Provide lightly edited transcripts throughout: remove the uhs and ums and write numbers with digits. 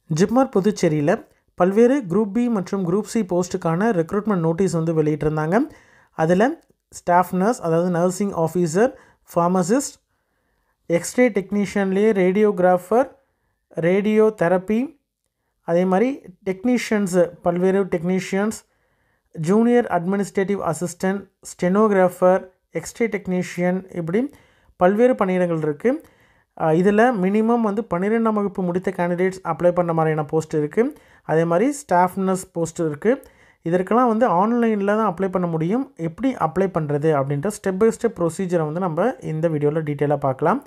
ஜிப்மர் புதுச்சேரியில் பல்வேறு group B மற்றும் குரூப் சி போஸ்ட்டுக்கான ரெக்ரூட்மெண்ட் நோட்டீஸ் வந்து வெளியிட்டிருந்தாங்க. அதில் ஸ்டாஃப் நர்ஸ், அதாவது நர்சிங் ஆஃபீஸர், ஃபார்மசிஸ்ட், எக்ஸ்ரே டெக்னீஷியன்லேயே ரேடியோகிராஃபர், ரேடியோ தெரப்பி, அதே மாதிரி டெக்னீஷியன்ஸு பல்வேறு technicians, junior administrative assistant, stenographer, X-ray technician, இப்படி பல்வேறு பணியிடங்கள் இருக்குது. இதில் மினிமம் வந்து 12ஆம் வகுப்பு முடித்த கேண்டிடேட்ஸ் அப்ளை பண்ண மாதிரியான போஸ்ட் இருக்குது. அதே மாதிரி ஸ்டாஃப் நர்ஸ் போஸ்ட் இருக்குது. இதற்கெல்லாம் வந்து ஆன்லைனில் தான் அப்ளை பண்ண முடியும். எப்படி அப்ளை பண்ணுறது அப்படின்ற ஸ்டெப் பை ஸ்டெப் ப்ரொசீஜரை வந்து நம்ம இந்த வீடியோவில் டீட்டெயிலாக பார்க்கலாம்.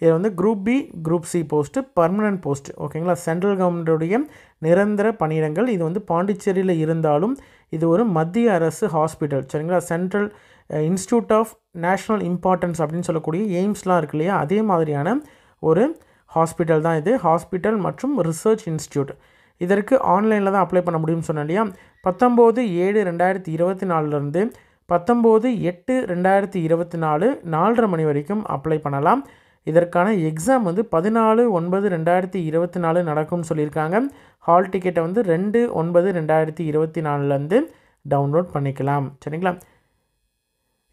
இது வந்து group B group C post permanent post, ஓகேங்களா. சென்ட்ரல் கவர்மெண்ட்டுடைய நிரந்தர பணியிடங்கள். இது வந்து பாண்டிச்சேரியில் இருந்தாலும் இது ஒரு மத்திய அரசு ஹாஸ்பிட்டல், சரிங்களா. Central institute of national importance அப்படின்னு சொல்லக்கூடிய எய்ம்ஸ்லாம் இருக்கு இல்லையா, அதே மாதிரியான ஒரு ஹாஸ்பிட்டல் தான் இது. ஹாஸ்பிட்டல் மற்றும் ரிசர்ச் இன்ஸ்டியூட். இதற்கு ஆன்லைனில் தான் அப்ளை பண்ண முடியும்னு சொன்னேன் இல்லையா. 19/7/2024 19/8/2024 4:30 மணி வரைக்கும் அப்ளை பண்ணலாம். இதற்கான எக்ஸாம் வந்து 14/9/2024 நடக்கும்னு சொல்லியிருக்காங்க. ஹால் டிக்கெட்டை வந்து 2/9/2024 டவுன்லோட் பண்ணிக்கலாம், சரிங்களா.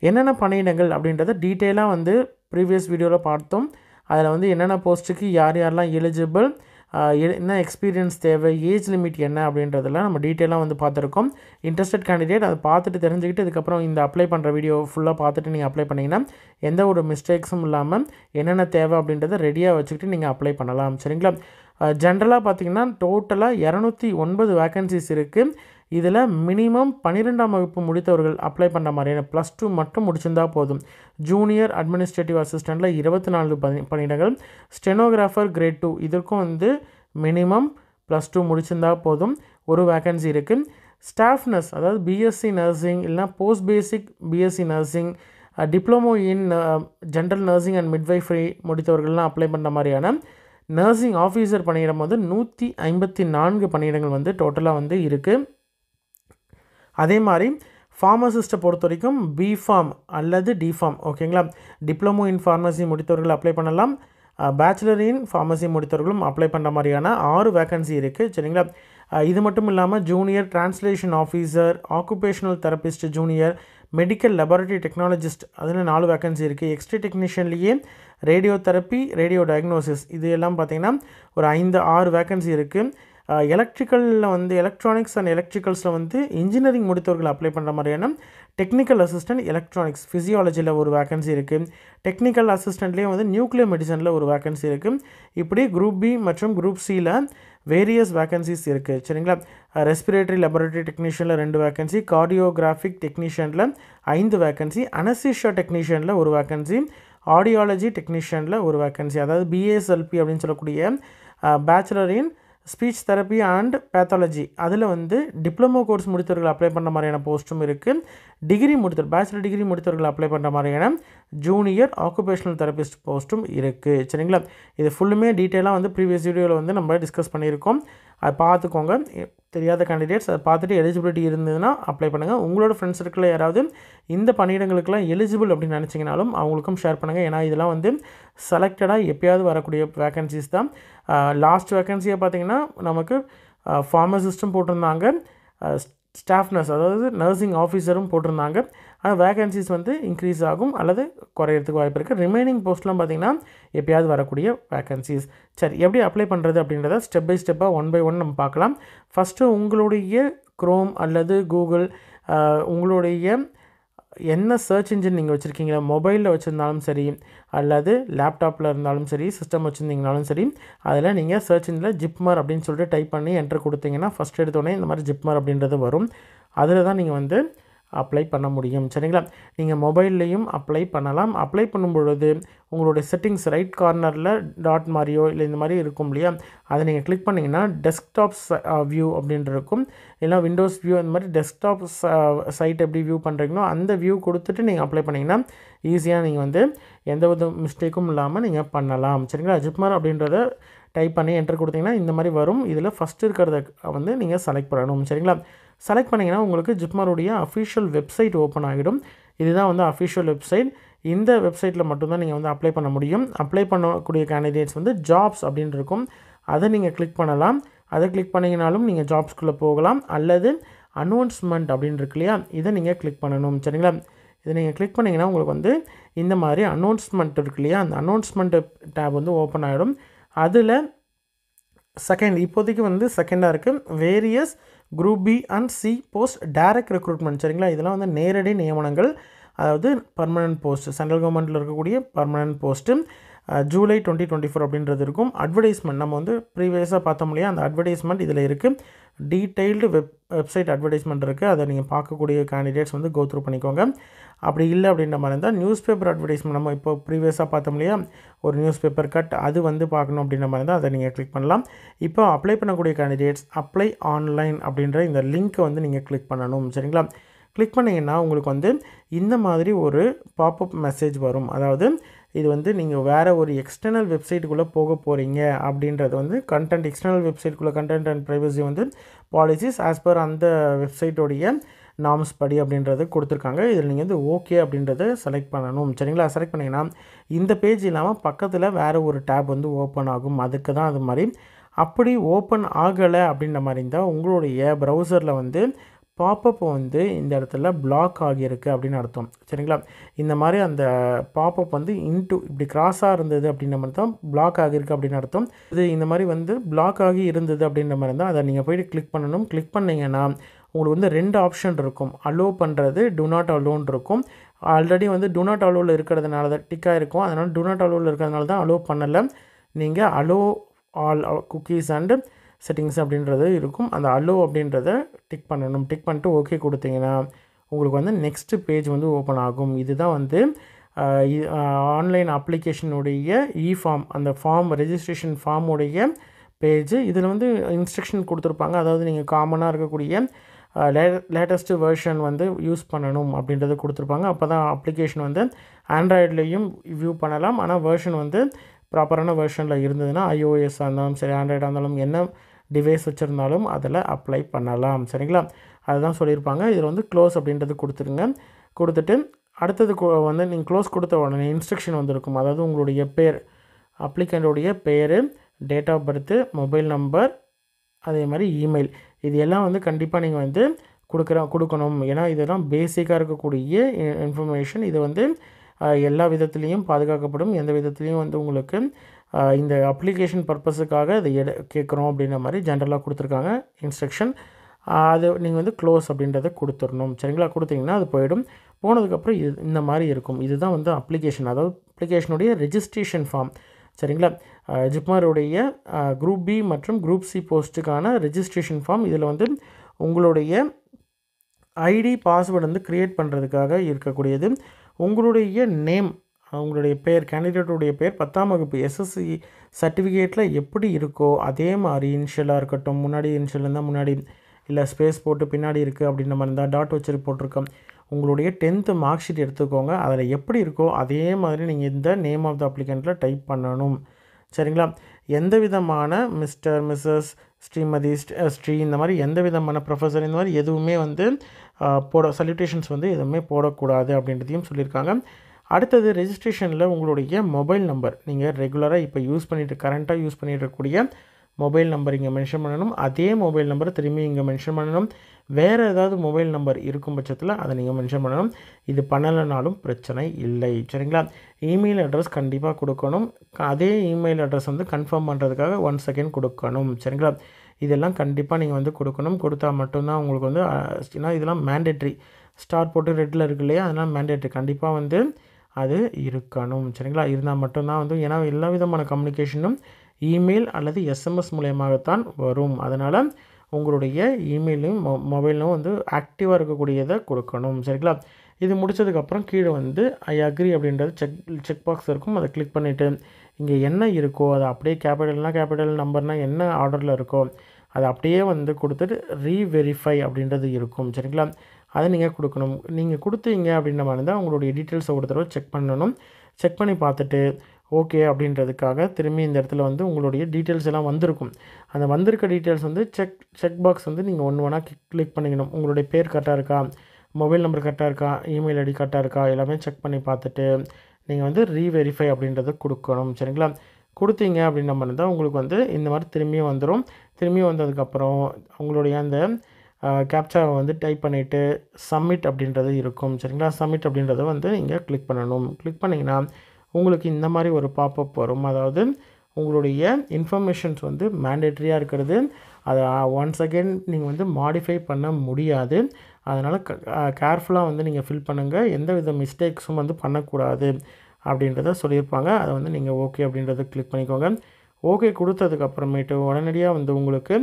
என்னென்ன பணியிடங்கள் அப்படின்றத டீட்டெயிலாக வந்து ப்ரீவியஸ் வீடியோவில் பார்த்தோம். அதில் வந்து என்னென்ன போஸ்ட்டுக்கு யார் யாரெல்லாம் எலிஜிபிள், என்ன எக்ஸ்பீரியன்ஸ் தேவை, ஏஜ் லிமிட் என்ன அப்படின்றதெல்லாம் நம்ம டீட்டெயிலாக வந்து பார்த்துருக்கோம். இன்ட்ரெஸ்டட் கேண்டிடேட் அதை பார்த்துட்டு தெரிஞ்சுக்கிட்டு இதுக்கப்புறம் இந்த அப்ளை பண்ணுற வீடியோ ஃபுல்லாக பார்த்துட்டு நீங்கள் அப்ளை பண்ணிங்கன்னா எந்த ஒரு மிஸ்டேக்ஸும் இல்லாமல் என்னென்ன தேவை அப்படின்றத ரெடியாக வச்சுக்கிட்டு நீங்கள் அப்ளை பண்ணலாம், சரிங்களா. ஜென்ரலாக பார்த்திங்கன்னா டோட்டலாக 209 வேக்கன்சிஸ் இருக்குது. இதில் மினிமம் 12ஆம் வகுப்பு முடித்தவர்கள் அப்ளை பண்ண மாதிரியான +2 மட்டும் முடிச்சிருந்தால் போதும். ஜூனியர் அட்மினிஸ்ட்ரேட்டிவ் அசிஸ்டண்ட்டில் 24 பணியிடங்கள். ஸ்டெனோகிராஃபர் கிரேட் 2 இதற்கும் வந்து மினிமம் +2 முடிச்சிருந்தால் போதும். ஒரு வேக்கன்சி இருக்குது. ஸ்டாஃப் நர்ஸ், அதாவது பிஎஸ்சி நர்சிங் இல்லைனா post basic BSc nursing, diploma in general nursing and midwifery முடித்தவர்கள்லாம் அப்ளை பண்ணுற மாதிரியான நர்சிங் ஆஃபீஸர் பணியிடம் வந்து 154 பணியிடங்கள் வந்து டோட்டலாக வந்து இருக்குது. அதே மாதிரி ஃபார்மசிஸ்ட்டை பொறுத்த வரைக்கும் பிஃபார்ம் அல்லது டிஃபார்ம், ஓகேங்களா. டிப்ளமோ இன் ஃபார்மசி முடித்தவர்கள் அப்ளை பண்ணலாம். பேச்சுலர் இன் ஃபார்மசி முடித்தவர்களும் அப்ளை பண்ணுற மாதிரியான 6 வேக்கன்சி இருக்குது, சரிங்களா. இது மட்டும் இல்லாமல் junior translation officer, occupational therapist junior, medical laboratory technologist அதில் 4 வேக்கன்சி இருக்குது. எக்ஸ்ரே டெக்னீஷியன்லேயே ரேடியோ தெரப்பி, ரேடியோ டயக்னோசிஸ் இது எல்லாம் பார்த்திங்கன்னா ஒரு 5-6 வேக்கன்சி இருக்குது. எலக்ட்ரிக்கலில் வந்து எலக்ட்ரானிக்ஸ் அண்ட் எலக்ட்ரிக்கல்ஸில் வந்து இன்ஜினியரிங் முடித்தவர்கள் அப்ளை பண்ணுற மாதிரியான டெக்னிக்கல் அசிஸ்டன்ட் எலக்ட்ரானிக்ஸ் ஃபிசியாலஜியில் ஒரு வேக்கன்சி இருக்குது. டெக்னிக்கல் அசிஸ்டண்ட்லேயே வந்து நியூக்ளியர் மெடிசனில் ஒரு வேக்கன்சி இருக்குது. இப்படி குரூப் பி மற்றும் குரூப் சியில் வேரியஸ் வேக்கன்சிஸ் இருக்குது, சரிங்களா. ரெஸ்பிரேட்டரி லெபார்ட்டரி டெக்னீஷியனில் 2 வேக்கன்சி, கார்டியோகிராஃபிக் டெக்னீஷியனில் 5 வேக்கன்சி, அனஸ்தீசியா டெக்னீஷியனில் ஒரு வேக்கன்சி, ஆடியாலஜி டெக்னீஷியனில் ஒரு வேக்கன்சி, அதாவது பிஎஸ்எல்பி அப்படின்னு சொல்லக்கூடிய bachelor in speech therapy and pathology அதில் வந்து டிப்ளமோ கோர்ஸ் முடித்தவர்கள் அப்ளை பண்ணுற மாதிரியான போஸ்ட்டும் இருக்குது. டிகிரி முடித்தவர் பேச்சுலர் டிகிரி முடித்தவர்கள் அப்ளை பண்ணுற மாதிரியான ஜூனியர் ஆக்குபேஷனல் தெரபிஸ்ட் போஸ்ட்டும் இருக்குது, சரிங்களா. இது ஃபுல்லுமே டீட்டெயிலாக வந்து ப்ரீவியஸ் வீடியோவில் வந்து நம்ம டிஸ்கஸ் பண்ணியிருக்கோம். அதை பார்த்துக்கோங்க. தெரியாத கேண்டிடேட்ஸ் அதை பார்த்துட்டு எலிஜிபிலிட்டி இருந்ததுன்னா அப்ளை பண்ணுங்கள். உங்களோட ஃப்ரெண்ட்ஸ் சர்க்கிளில் யாராவது இந்த பணியிடங்களுக்கெல்லாம் எலிஜிபிள் அப்படின்னு நினச்சிங்கனாலும் அவங்களுக்கும் ஷேர் பண்ணுங்கள். ஏன்னா இதெல்லாம் வந்து செலக்டடாக எப்போயாவது வரக்கூடிய வேக்கன்சிஸ் தான். லாஸ்ட் வேக்கன்சியை பார்த்திங்கன்னா நமக்கு ஃபார்மசிஸ்ட்டும் போட்டிருந்தாங்க, ஸ்டாஃப் நர்ஸ் அதாவது நர்சிங் ஆஃபீஸரும் போட்டிருந்தாங்க. ஆனால் வேக்கன்சிஸ் வந்து இன்க்ரீஸ் ஆகும் அல்லது குறையிறதுக்கு வாய்ப்பு இருக்குது. ரிமைனிங் போஸ்ட்லாம் பார்த்திங்கன்னா எப்போயாவது வரக்கூடிய வேக்கன்சிஸ். சரி, எப்படி அப்ளை பண்ணுறது அப்படின்றத ஸ்டெப் பை ஸ்டெப்பாக 1 by 1 நம்ம பார்க்கலாம். ஃபஸ்ட்டு உங்களுடைய க்ரோம் அல்லது கூகுள் உங்களுடைய என்ன சர்ச் இன்ஜின் நீங்கள் வச்சுருக்கீங்களா, மொபைலில் வச்சுருந்தாலும் சரி அல்லது லேப்டாப்பில் இருந்தாலும் சரி, சிஸ்டம் வச்சுருந்தீங்கனாலும் சரி, அதில் நீங்கள் சர்ச் இன்ஜினில் ஜிப்மர் அப்படின்னு சொல்லிட்டு டைப் பண்ணி என்ட்ரு கொடுத்தீங்கன்னா ஃபஸ்ட் எடுத்தோடனே இந்த மாதிரி ஜிப்மர் அப்படின்றது வரும். அதில் தான் நீங்கள் வந்து அப்ளை பண்ண முடியும், சரிங்களா. நீங்கள் மொபைல்லையும் அப்ளை பண்ணலாம். அப்ளை பண்ணும் பொழுது உங்களுடைய செட்டிங்ஸ் ரைட் கார்னரில் டாட் மாதிரியோ இல்லை இந்த மாதிரி இருக்கும் இல்லையா, அதை நீங்கள் கிளிக் பண்ணிங்கன்னா டெஸ்க்டாப் வியூ அப்படின்ட்டு இருக்கும். இல்லை விண்டோஸ் வியூ அந்த மாதிரி டெஸ்க்டாப் சைட் எப்படி வியூ பண்ணுறீங்களோ அந்த வியூ கொடுத்துட்டு நீங்கள் அப்ளை பண்ணிங்கன்னா ஈஸியாக நீங்கள் வந்து எந்த வித மிஸ்டேக்கும் இல்லாமல் நீங்கள் பண்ணலாம், சரிங்களா. ஜிப்மர் அப்படின்றத டைப் பண்ணி என்ட்ரு கொடுத்தீங்கன்னா இந்த மாதிரி வரும். இதில் ஃபஸ்ட்டு இருக்கிறத வந்து நீங்கள் செலக்ட் பண்ணணும், சரிங்களா. செலக்ட் பண்ணிங்கன்னா உங்களுக்கு ஜிப்மருடைய அஃபிஷியல் வெப்சைட் ஓப்பன் ஆகிடும். இதுதான் வந்து அஃபிஷியல் வெப்சைட். இந்த வெப்சைட்டில் மட்டும்தான் நீங்கள் வந்து அப்ளை பண்ண முடியும். அப்ளை பண்ணக்கூடிய கேண்டிடேட்ஸ் வந்து ஜாப்ஸ் அப்படின்னு இருக்கும். அதை நீங்கள் கிளிக் பண்ணலாம். அதை கிளிக் பண்ணிங்கனாலும் நீங்கள் ஜாப்ஸ்குள்ளே போகலாம். அல்லது அனௌன்ஸ்மெண்ட் அப்படின்னு இருக்கு இல்லையா, இதை நீங்கள் கிளிக் பண்ணணும். சரிங்களா, இதை நீங்கள் கிளிக் பண்ணிங்கன்னா உங்களுக்கு வந்து இந்த மாதிரி அனௌன்ஸ்மெண்ட் இருக்கு இல்லையா, அந்த அனௌன்ஸ்மெண்ட் டேப் வந்து ஓப்பன் ஆகிடும். அதில் இப்போதைக்கு வந்து செகண்டாக இருக்குது various group B and C post direct recruitment. சரிங்களா, இதெல்லாம் வந்து நேரடி நியமனங்கள், அதாவது பர்மனன்ட் போஸ்ட், சென்ட்ரல் கவர்மெண்ட்டில் இருக்கக்கூடிய பர்மனன்ட் போஸ்ட்டு. ஜூலை 2024 அப்படின்றது இருக்கும். அட்வர்டைஸ்மெண்ட் நம்ம வந்து ப்ரீவியஸாக பார்த்தோம் இல்லையா, அந்த அட்வர்டைஸ்மெண்ட் இதில் இருக்குது. டீட்டெயில்டு வெப்சைட் அட்வர்டைஸ்மெண்ட் இருக்குது, அதை நீங்கள் பார்க்கக்கூடிய கேண்டிடேட்ஸ் வந்து கோ த்ரூ பண்ணிக்கோங்க. அப்படி இல்லை அப்படின்ற மாதிரி இருந்தால் நியூஸ் பேப்பர் அட்வர்டைஸ்மெண்ட், நம்ம இப்போ ப்ரீவியஸாக பார்த்தோம் இல்லையா ஒரு நியூஸ் பேப்பர் கட், அது வந்து பார்க்கணும் அப்படின்ற மாதிரி இருந்தால் அதை நீங்கள் கிளிக் பண்ணலாம். இப்போ அப்ளை பண்ணக்கூடிய கேண்டிடேட்ஸ் அப்ளை ஆன்லைன் அப்படின்ற இந்த லிங்க்கை வந்து நீங்கள் கிளிக் பண்ணணும். சரிங்களா, கிளிக் பண்ணிங்கன்னா உங்களுக்கு வந்து இந்த மாதிரி ஒரு பாப்அப் மெசேஜ் வரும். அதாவது இது வந்து நீங்கள் வேறு ஒரு எக்ஸ்டர்னல் வெப்சைட்டுக்குள்ளே போக போகிறீங்க அப்படின்றது வந்து கண்டென்ட், எக்ஸ்டர்னல் வெப்சைட்டுக்குள்ளே கண்டென்ட் அண்ட் ப்ரைவசி வந்து பாலிசிஸ் ஆஸ் பர் அந்த வெப்சைட்டோடைய நார்ம்ஸ் படி அப்படின்றது கொடுத்துருக்காங்க. இதில் நீங்கள் வந்து ஓகே அப்படின்றத செலக்ட் பண்ணணும். சரிங்களா, செலக்ட் பண்ணிங்கன்னா இந்த பேஜ் இல்லாமல் பக்கத்தில் வேறு ஒரு டேப் வந்து ஓப்பன் ஆகும். அதுக்கு தான் அது மாதிரி. அப்படி ஓப்பன் ஆகலை அப்படின்ற மாதிரி இருந்தால் உங்களுடைய ப்ரௌசரில் வந்து பாப்பப் வந்து இந்த இடத்துல பிளாக் ஆகியிருக்கு அப்படின்னு அர்த்தம். சரிங்களா, இந்த மாதிரி அந்த பாப்பப் வந்து இப்படி கிராஸாக இருந்தது அப்படின்ற மாதிரி தான் பிளாக் ஆகியிருக்கு அப்படின்னு அர்த்தம். இது இந்த மாதிரி வந்து பிளாக் ஆகி இருந்தது அப்படின்ற மாதிரி இருந்தால் அதை நீங்கள் போய்ட்டு கிளிக் பண்ணணும். கிளிக் பண்ணிங்கன்னா உங்களுக்கு வந்து 2 ஆப்ஷன் இருக்கும். அலோ பண்ணுறது, டு நாட் அலோன்னு இருக்கும். ஆல்ரெடி வந்து டு நாட் அலோவில் இருக்கிறதுனால தான் டிக்காக இருக்கும். அதனால் டு நாட் அலோவில் இருக்கிறதுனால தான் அலோ பண்ணலை. நீங்கள் allow all cookies and settings அப்படின்றது இருக்கும். அந்த அலோ அப்படின்றத டிக் பண்ணணும். டிக் பண்ணிட்டு ஓகே கொடுத்தீங்கன்னா உங்களுக்கு வந்து நெக்ஸ்ட்டு பேஜ் வந்து ஓப்பன் ஆகும். இதுதான் வந்து ஆன்லைன் அப்ளிகேஷனுடைய ஃபார்ம், அந்த ஃபார்ம் ரெஜிஸ்ட்ரேஷன் ஃபார்முடைய பேஜ். இதில் வந்து இன்ஸ்ட்ரக்ஷன் கொடுத்துருப்பாங்க. அதாவது நீங்கள் காமனாக இருக்கக்கூடிய லேட்டஸ்ட்டு வெர்ஷன் வந்து யூஸ் பண்ணணும் அப்படின்றத கொடுத்துருப்பாங்க. அப்போ தான் அப்ளிகேஷன் வந்து ஆண்ட்ராய்ட்லேயும் வியூ பண்ணலாம். ஆனால் வெர்ஷன் வந்து ப்ராப்பரான வெர்ஷனில் இருந்ததுன்னா iOS-ஆக இருந்தாலும் சரி, ஆண்ட்ராய்டாக இருந்தாலும், என்ன டிவைஸ் வச்சுருந்தாலும் அதில் அப்ளை பண்ணலாம். சரிங்களா, அதுதான் சொல்லியிருப்பாங்க. இதில் வந்து க்ளோஸ் அப்படின்றது கொடுத்துருங்க. கொடுத்துட்டு அடுத்தது வந்து நீங்கள் க்ளோஸ் கொடுத்த உடனே இன்ஸ்ட்ரக்ஷன் வந்துருக்கும். அதாவது உங்களுடைய பேர், அப்ளிகண்ட்டுடைய பேர், date of birth, mobile number, அதே மாதிரி இமெயில், இது எல்லாம் வந்து கண்டிப்பாக நீங்கள் வந்து கொடுக்கணும். ஏன்னா இதெல்லாம் பேசிக்காக இருக்கக்கூடிய இன்ஃபர்மேஷன். இது வந்து எல்லா விதத்துலேயும் பாதுகாக்கப்படும். எந்த விதத்துலேயும் வந்து உங்களுக்கு இந்த அப்ளிகேஷன் பர்பஸுக்காக இதை கேட்குறோம் அப்படின்ற மாதிரி ஜென்ரலாக கொடுத்துருக்காங்க இன்ஸ்ட்ரக்ஷன். அது நீங்கள் வந்து க்ளோஸ் அப்படின்றத கொடுத்துடணும். சரிங்களா, கொடுத்தீங்கன்னா அது போயிடும். போனதுக்கப்புறம் இந்த மாதிரி இருக்கும். இதுதான் வந்து அப்ளிகேஷன், அதாவது அப்ளிகேஷனுடைய ரெஜிஸ்ட்ரேஷன் ஃபார்ம். சரிங்களா, ஜிப்மருடைய குரூப் பி மற்றும் குரூப் சி போஸ்ட்டுக்கான ரெஜிஸ்ட்ரேஷன் ஃபார்ம். இதில் வந்து உங்களுடைய ஐடி பாஸ்வேர்டு வந்து க்ரியேட் பண்ணுறதுக்காக இருக்கக்கூடியது. உங்களுடைய நேம், உங்களுடைய பேர், கேண்டிடேட்டுடைய பேர் 10ஆம் வகுப்பு எஸ்எஸ்சி சர்டிஃபிகேட்டில் எப்படி இருக்கோ அதே மாதிரி இனிஷியலாக இருக்கட்டும். முன்னாடி இனிஷியல் இருந்தால் முன்னாடி, இல்லை ஸ்பேஸ் போட்டு பின்னாடி இருக்குது அப்படின்ற மாதிரி இருந்தால் டாட் வச்சு போட்டிருக்கோம். உங்களுடைய 10th மார்க் ஷீட் எடுத்துக்கோங்க. அதில் எப்படி இருக்கோ அதே மாதிரி நீங்கள் இந்த நேம் ஆஃப் த அப்ளிகண்ட்டில் டைப் பண்ணணும். சரிங்களா, எந்த விதமான மிஸ்டர், மிஸ்ஸஸ், ஸ்ரீமதி, ஸ்ரீ, இந்த மாதிரி எந்த விதமான ப்ரொஃபஸர், இந்த மாதிரி எதுவுமே வந்து சல்யூட்டேஷன்ஸ் வந்து எதுவுமே போடக்கூடாது அப்படின்றதையும் சொல்லியிருக்காங்க. அடுத்தது ரெஜிஸ்ட்ரேஷனில் உங்களுடைய மொபைல் நம்பர், நீங்கள் ரெகுலராக இப்போ கரண்ட்டாக யூஸ் பண்ணிட்டு இருக்கக்கூடிய மொபைல் நம்பர் இங்கே மென்ஷன் பண்ணணும். அதே மொபைல் நம்பரை திரும்பி இங்கே மென்ஷன் பண்ணணும். வேறு ஏதாவது மொபைல் நம்பர் இருக்கும் பட்சத்தில் அதை நீங்கள் மென்ஷன் பண்ணணும். இது பண்ணலைனாலும் பிரச்சனை இல்லை. சரிங்களா, இமெயில் அட்ரஸ் கண்டிப்பாக கொடுக்கணும். அதே இமெயில் அட்ரஸ் வந்து கன்ஃபார்ம் பண்ணுறதுக்காக 1 செகண்ட் கொடுக்கணும். சரிங்களா, இதெல்லாம் கண்டிப்பாக நீங்கள் வந்து கொடுக்கணும். கொடுத்தா மட்டும்தான் உங்களுக்கு வந்து ஏன்னா இதெல்லாம் மேண்டேட்ரி, ஸ்டார் போட்டு ரெட்டில் இருக்கு இல்லையா, அதனால் மேண்டேட்ரி கண்டிப்பாக வந்து அது இருக்கணும். சரிங்களா, இருந்தால் மட்டும்தான் வந்து, ஏன்னா எல்லா விதமான கம்யூனிகேஷனும் இமெயில் அல்லது எஸ்எம்எஸ் மூலயமாகத்தான் வரும். அதனால் உங்களுடைய இமெயிலும் மொபைலும் வந்து ஆக்டிவாக இருக்கக்கூடியதை கொடுக்கணும். சரிங்களா, இது முடித்ததுக்கப்புறம் கீழே வந்து ஐ அக்ரி அப்படின்றது செக் பாக்ஸ் இருக்கும். அதை கிளிக் பண்ணிவிட்டு இங்கே என்ன இருக்கோ அதை அப்படியே கேபிட்டல் நம்பர்னால் என்ன ஆர்டரில் இருக்கோ அதை அப்படியே வந்து கொடுத்துட்டு ரீவெரிஃபை அப்படின்றது இருக்கும். சரிங்களா, அதை நீங்கள் கொடுக்கணும். நீங்கள் கொடுத்தீங்க அப்படின்ற மாதிரி இருந்தால் உங்களுடைய டீட்டெயில்ஸை ஒரு தடவை செக் பண்ணணும். செக் பண்ணி பார்த்துட்டு ஓகே அப்படின்றதுக்காக திரும்பி இந்த இடத்துல வந்து உங்களுடைய டீட்டெயில்ஸ் எல்லாம் வந்திருக்கும். அந்த வந்திருக்க டீட்டெயில்ஸ் வந்து செக் பாக்ஸ் வந்து நீங்கள் ஒன்று கிளிக் பண்ணிக்கணும். உங்களுடைய பேர் கரெக்டாக இருக்கா, மொபைல் நம்பர் கரெக்டாக இருக்கா, இமெயில் ஐடி கரெக்டாக இருக்கா, எல்லாமே செக் பண்ணி பார்த்துட்டு நீங்கள் வந்து ரீவெரிஃபை அப்படின்றத கொடுக்கணும். சரிங்களா, கொடுத்தீங்க அப்படின்ற மாதிரி இருந்தால் உங்களுக்கு வந்து இந்த மாதிரி திரும்பியும் வந்துடும். திரும்பி வந்ததுக்கப்புறம் உங்களுடைய அந்த கேப்சாவை வந்து டைப் பண்ணிவிட்டு சப்மிட் அப்படின்றது இருக்கும். சரிங்களா? சப்மிட் அப்படின்றத வந்து நீங்கள் கிளிக் பண்ணணும். கிளிக் பண்ணிங்கன்னா உங்களுக்கு இந்த மாதிரி ஒரு பாப்பப் வரும். அதாவது உங்களுடைய இன்ஃபர்மேஷன்ஸ் வந்து மேண்டேட்ரியாக இருக்கிறது. அதை ஒன்ஸ் அகெயின் நீங்கள் வந்து மாடிஃபை பண்ண முடியாது. அதனால் கேர்ஃபுல்லாக வந்து நீங்கள் ஃபில் பண்ணுங்கள். எந்த வித மிஸ்டேக்ஸும் வந்து பண்ணக்கூடாது அப்படின்றத சொல்லியிருப்பாங்க. அதை வந்து நீங்கள் ஓகே அப்படின்றத கிளிக் பண்ணிக்கோங்க. ஓகே கொடுத்ததுக்கப்புறமேட்டு உடனடியாக வந்து உங்களுக்கு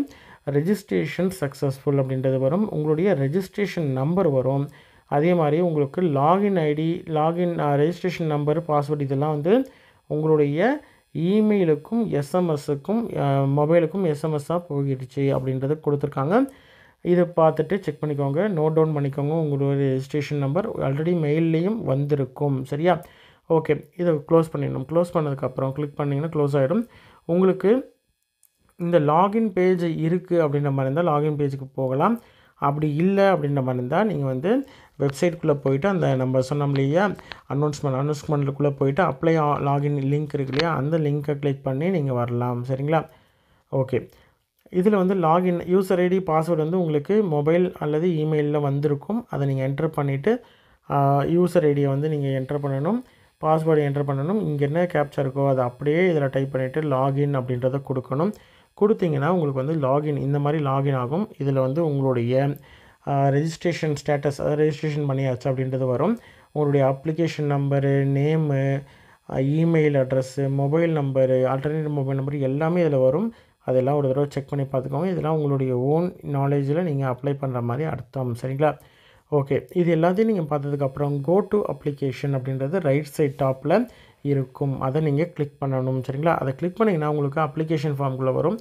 ரெஜிஸ்ட்ரேஷன் சக்ஸஸ்ஃபுல் அப்படின்றது வரும். உங்களுடைய ரெஜிஸ்ட்ரேஷன் நம்பர் வரும். அதே மாதிரி உங்களுக்கு login ID, registration number, password இதெல்லாம் வந்து உங்களுடைய இமெயிலுக்கும் எஸ்எம்எஸ்ஸுக்கும் மொபைலுக்கும் எஸ்எம்எஸ்ஸாக போயிடுச்சு அப்படின்றது கொடுத்துருக்காங்க. இதை பார்த்துட்டு செக் பண்ணிக்கோங்க, நோட் டவுன் பண்ணிக்கோங்க. உங்களுடைய ரெஜிஸ்ட்ரேஷன் நம்பர் ஆல்ரெடி மெயில்லையும் வந்திருக்கும். சரியா? ஓகே, இதை க்ளோஸ் பண்ணிடணும். க்ளோஸ் பண்ணதுக்கப்புறம் கிளிக் பண்ணிங்கன்னா க்ளோஸ் ஆகிடும். உங்களுக்கு இந்த லாகின் பேஜ் இருக்குது அப்படின்ற மாதிரி இருந்தால் லாகின் பேஜுக்கு போகலாம். அப்படி இல்லை அப்படின்ற மாதிரி இருந்தால் நீங்கள் வந்து வெப்சைட்டுக்குள்ளே போய்ட்டு அந்த நம்ம சொன்னோம் இல்லையா அனௌன்ஸ்மெண்ட்டுக்குள்ளே போய்ட்டு அப்ளை லாகின் லிங்க் இருக்கு இல்லையா, அந்த லிங்க்கை கிளிக் பண்ணி நீங்கள் வரலாம். சரிங்களா? ஓகே, இதில் வந்து லாகின் யூசர் ஐடி பாஸ்வேர்டு வந்து உங்களுக்கு மொபைல் அல்லது இமெயிலில் வந்திருக்கும். அதை நீங்கள் என்ட்ரு பண்ணிவிட்டு யூசர் ஐடியை வந்து நீங்கள் என்ட்ரு பண்ணணும், பாஸ்வேர்டு என்ட்ரு பண்ணணும். இங்கே என்ன கேப்சா இருக்கோ அதை அப்படியே இதில் டைப் பண்ணிவிட்டு லாகின் அப்படின்றத கொடுக்கணும். கொடுத்தீங்கன்னா உங்களுக்கு வந்து லாகின் இந்த மாதிரி லாகின் ஆகும். இதில் வந்து உங்களுடைய ரெஜிஸ்ட்ரேஷன் ஸ்டேட்டஸ், அதாவது ரெஜிஸ்ட்ரேஷன் பண்ணியாச்சு அப்படின்றது வரும். உங்களுடைய application number, name, email address, mobile number, alternative mobile number எல்லாமே இதில் வரும். அதெல்லாம் ஒரு தடவை செக் பண்ணி பார்த்துக்கோங்க. இதெல்லாம் உங்களுடைய ஓன் நாலேஜில் நீங்கள் அப்ளை பண்ணுற மாதிரி அர்த்தம். சரிங்களா? ஓகே, இது எல்லாத்தையும் நீங்கள் பார்த்ததுக்கப்புறம் கோ டு அப்ளிகேஷன் அப்படின்றது ரைட் சைட் டாப்பில் இருக்கும். அதை நீங்கள் கிளிக் பண்ணணும். சரிங்களா? அதை கிளிக் பண்ணிங்கன்னா உங்களுக்கு அப்ளிகேஷன் ஃபார்ம்குள்ளே வரும்.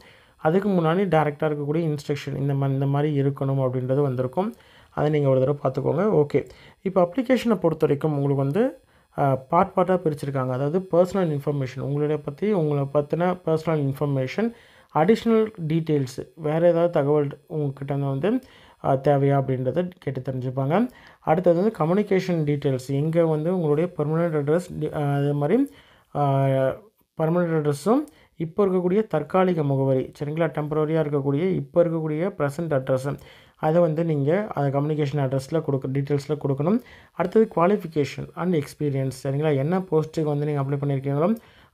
அதுக்கு முன்னாடி டேரெக்டாக இருக்கக்கூடிய இன்ஸ்ட்ரக்ஷன் இந்த மாதிரி இருக்கணும் அப்படின்றது வந்திருக்கும். அதை நீங்கள் ஒரு தடவை பார்த்துக்கோங்க. ஓகே, இப்போ அப்ளிகேஷனை பொறுத்த வரைக்கும் உங்களுக்கு வந்து பார்ட்டாக பிரிச்சிருக்காங்க. அதாவது பர்சனல் இன்ஃபர்மேஷன், உங்களை பற்றின பர்சனல் இன்ஃபர்மேஷன், அடிஷ்னல் டீட்டெயில்ஸு, வேறு ஏதாவது தகவல் உங்கள்கிட்ட வந்து தேவையா அப்படின்றத கேட்டு தெரிஞ்சுப்பாங்க. அடுத்தது வந்து கம்யூனிகேஷன் டீட்டெயில்ஸ், எங்கே வந்து உங்களுடைய பெர்மனெண்ட் அட்ரஸ், அதே மாதிரி பர்மனெண்ட் அட்ரஸும் இப்போ இருக்கக்கூடிய தற்காலிக முகவரி, சரிங்களா, டெம்பரரியாக இருக்கக்கூடிய இப்போ இருக்கக்கூடிய ப்ரெசன்ட் அட்ரஸு, அதை வந்து நீங்கள் அதை கம்யூனிகேஷன் அட்ரஸில் டீட்டெயில்ஸில் கொடுக்கணும். அடுத்தது குவாலிஃபிகேஷன் அண்ட் எக்ஸ்பீரியன்ஸ், சரிங்களா, என்ன போஸ்ட்டுக்கு வந்து நீங்கள் அப்ளை பண்ணியிருக்கீங்களோ